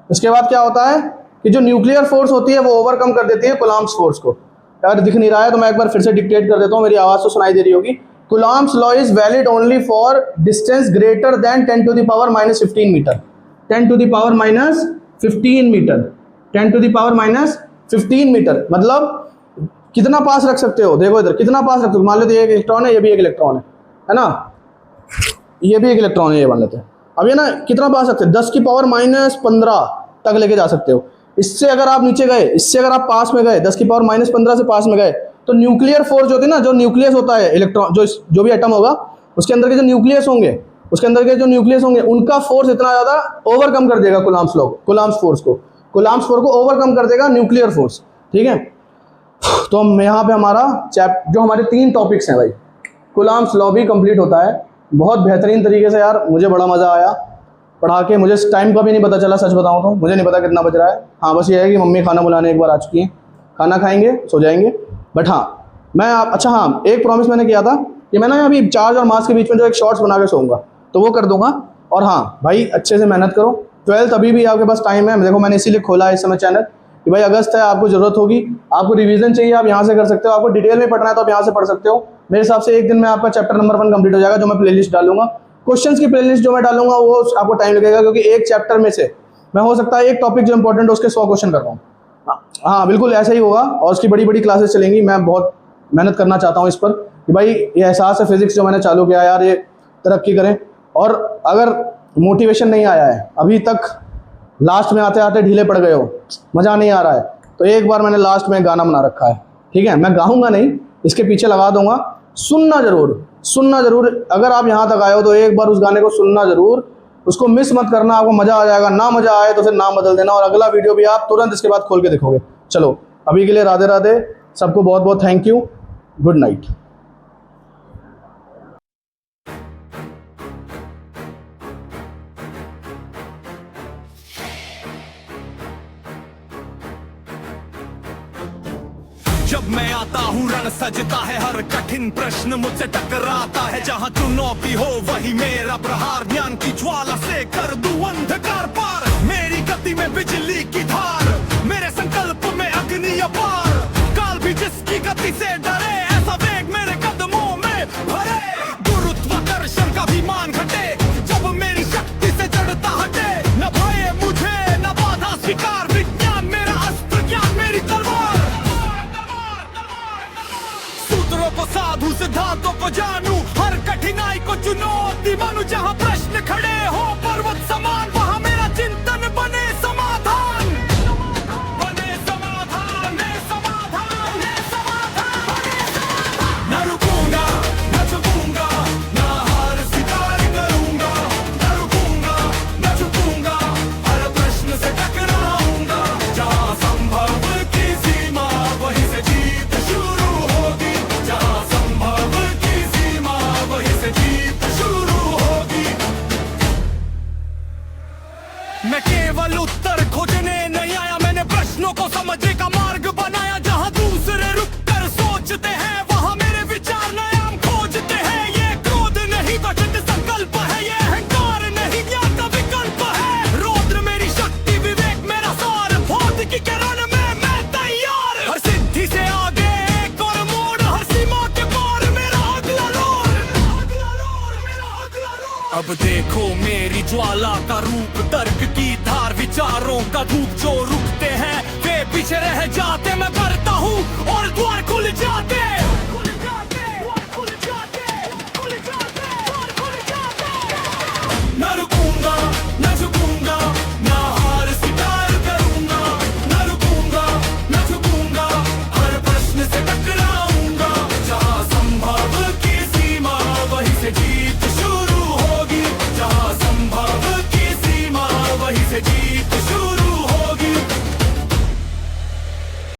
इसके बाद क्या होता है कि जो न्यूक्लियर फोर्स होती है वो ओवरकम कर देती है कूलॉम्स फोर्स को। अगर दिख नहीं रहा है तो मैं एक बार फिर से डिक्टेट कर देता हूँ, मेरी आवाज़ तो सुनाई दे रही होगी। Coulomb's law is valid only for distance greater than 10 to the power minus 15 metre, 10 to the power minus 15 metre, 10 to the power minus 15 metre. मतलब कितना पास रख सकते हो, देखो इधर कितना पास रख सकते हो। मान लेते ये एक इलेक्ट्रॉन है, ये भी एक इलेक्ट्रॉन है ना, ये भी एक इलेक्ट्रॉन है, ये मान लेते हैं। अब ये ना कितना पास रखते हैं, 10 की पावर -15 तक लेके जा सकते हो। इससे अगर आप नीचे गए, इससे अगर आप पास में गए, 10 की पावर -15 से पास में गए, तो न्यूक्लियर फोर्स जो होती है ना, जो न्यूक्लियस होता है इलेक्ट्रॉन, जो भी एटम होगा उसके अंदर के जो न्यूक्लियस होंगे, उनका फोर्स इतना ज़्यादा ओवरकम कर देगा कूलॉम्स फोर्स को ओवरकम कर देगा न्यूक्लियर फोर्स। ठीक है, तो हम यहाँ पे हमारा जो हमारे 3 टॉपिक्स हैं भाई, कूलॉम्स लॉ भी कंप्लीट होता है बहुत बेहतरीन तरीके से। यार मुझे बड़ा मज़ा आया पढ़ा के, मुझे टाइम का भी नहीं पता चला, सच बताऊँ तो मुझे नहीं पता कितना बज रहा है। हाँ बस ये है कि मम्मी खाना बुलाने एक बार आ चुकी हैं, खाना खाएंगे सो जाएंगे। बट हाँ अच्छा हाँ, एक प्रॉमिस मैंने किया था कि मैं ना अभी चार्ज और मास के बीच में जो एक शॉर्ट्स बना के सोऊंगा, तो वो कर दूंगा। और हाँ भाई, अच्छे से मेहनत करो। 12th अभी भी आपके पास टाइम है। देखो मैंने इसीलिए खोला है इस समय चैनल कि भाई अगस्त है, आपको ज़रूरत होगी, आपको रिवीजन चाहिए, आप यहाँ से कर सकते हो। आपको डिटेल में पढ़ना है तो आप यहाँ से पढ़ सकते हो। मेरे हिसाब से एक दिन में आपका चैप्टर नंबर 1 कंप्लीट हो जाएगा, जो मैं प्लेलिस्ट डालूंगा। क्वेश्चंस की प्लेलिस्ट जो मैं डालूंगा वो आपको टाइम लगेगा, क्योंकि एक चैप्टर में से मैं हो सकता है एक टॉपिक जो इंपॉर्टेंट है उसके 100 क्वेश्चन कर रहा हूँ। हाँ बिल्कुल ऐसा ही होगा, और उसकी बड़ी बड़ी क्लासेस चलेंगी। मैं बहुत मेहनत करना चाहता हूँ इस पर कि भाई ये एहसास है फिजिक्स जो मैंने चालू किया यार, ये तरक्की करें। और अगर मोटिवेशन नहीं आया है अभी तक, लास्ट में आते आते ढीले पड़ गए हो, मज़ा नहीं आ रहा है, तो एक बार मैंने लास्ट में गाना बना रखा है, ठीक है? मैं गाऊंगा नहीं, इसके पीछे लगा दूंगा, सुनना ज़रूर, सुनना ज़रूर। अगर आप यहाँ तक आए हो तो एक बार उस गाने को सुनना ज़रूर, उसको मिस मत करना, आपको मज़ा आ जाएगा। ना मज़ा आए तो फिर नाम बदल देना, और अगला वीडियो भी आप तुरंत इसके बाद खोल के देखोगे। चलो अभी के लिए राधे राधे, सबको बहुत बहुत थैंक यू, गुड नाइट। जब मैं आता हूँ रण सजता है, हर कठिन प्रश्न मुझसे टकराता है। जहाँ चुनौती हो वही मेरा प्रहार, ज्ञान की ज्वाला से कर दूं अंधकार पार। मेरी गति में बिजली की धार, मेरे संकल्प में अग्नि अपार। काल भी जिसकी गति से डरे, ऐसा वेग मेरे कदमों में भरे। गुरुत्वाकर्षण का भी मान घटे, जब मेरी शक्ति से जड़ता हटे। न भय मुझे न बाधा स्वीकार, विज्ञान मेरा अस्त्र, ज्ञान मेरी तलवार। सूत्रों को साधु, सिद्धांतों को जानू, हर कठिनाई को चुनौती मानू। जहाँ प्रश्न खड़े हो पर्वत समान, वहाँ मेरा चिंतन बने समाधान। बने समाधान, बने समाधान, बने समाधान, बने समाधान। न रुकूंगा, न झुकूंगा, न हार स्वीकार करूंगा। न रुकूंगा, न झुकूंगा, हर प्रश्न से टकराऊंगा। जहाँ संभव की सीमा, वहीं से जीत शुरू होगी। जहाँ संभव की सीमा, वहीं से जीत शुरू होगी। मैं केवल उत्तर खोजने नहीं आया, मैंने प्रश्नों को समझने का मार्ग बनाया। जहाँ दूसरे रुक कर सोचते हैं, वहाँ मेरे विचार नयाम खोजते हैं। ये क्रोध नहीं वचन संकल्प है, ये अहंकार नहीं ज्ञान का विकल्प है। रौद्र मेरी शक्ति, विवेक मेरा सार, भौतिक के रण में मैं तैयार। हर सिद्धि से आगे एक और मोड़, हर सीमा के पार मेरा अगला लोर। अब देखो मेरी ज्वाला का रूप, तर्क की धार, विचारों का धूप। जो रुकते हैं वे पीछे रह जाते, मैं करता हूँ और द्वार खुल जाते। न रुकूंगा, न झुकूंगा, न हार स्वीकार करूंगा। न रुकूंगा, न झुकूंगा, हर प्रश्न से टकराऊंगा। जहाँ संभव की सीमा, वहीं से जीत शुरू होगी। जहाँ संभव की सीमा, वहीं से जीत शुरू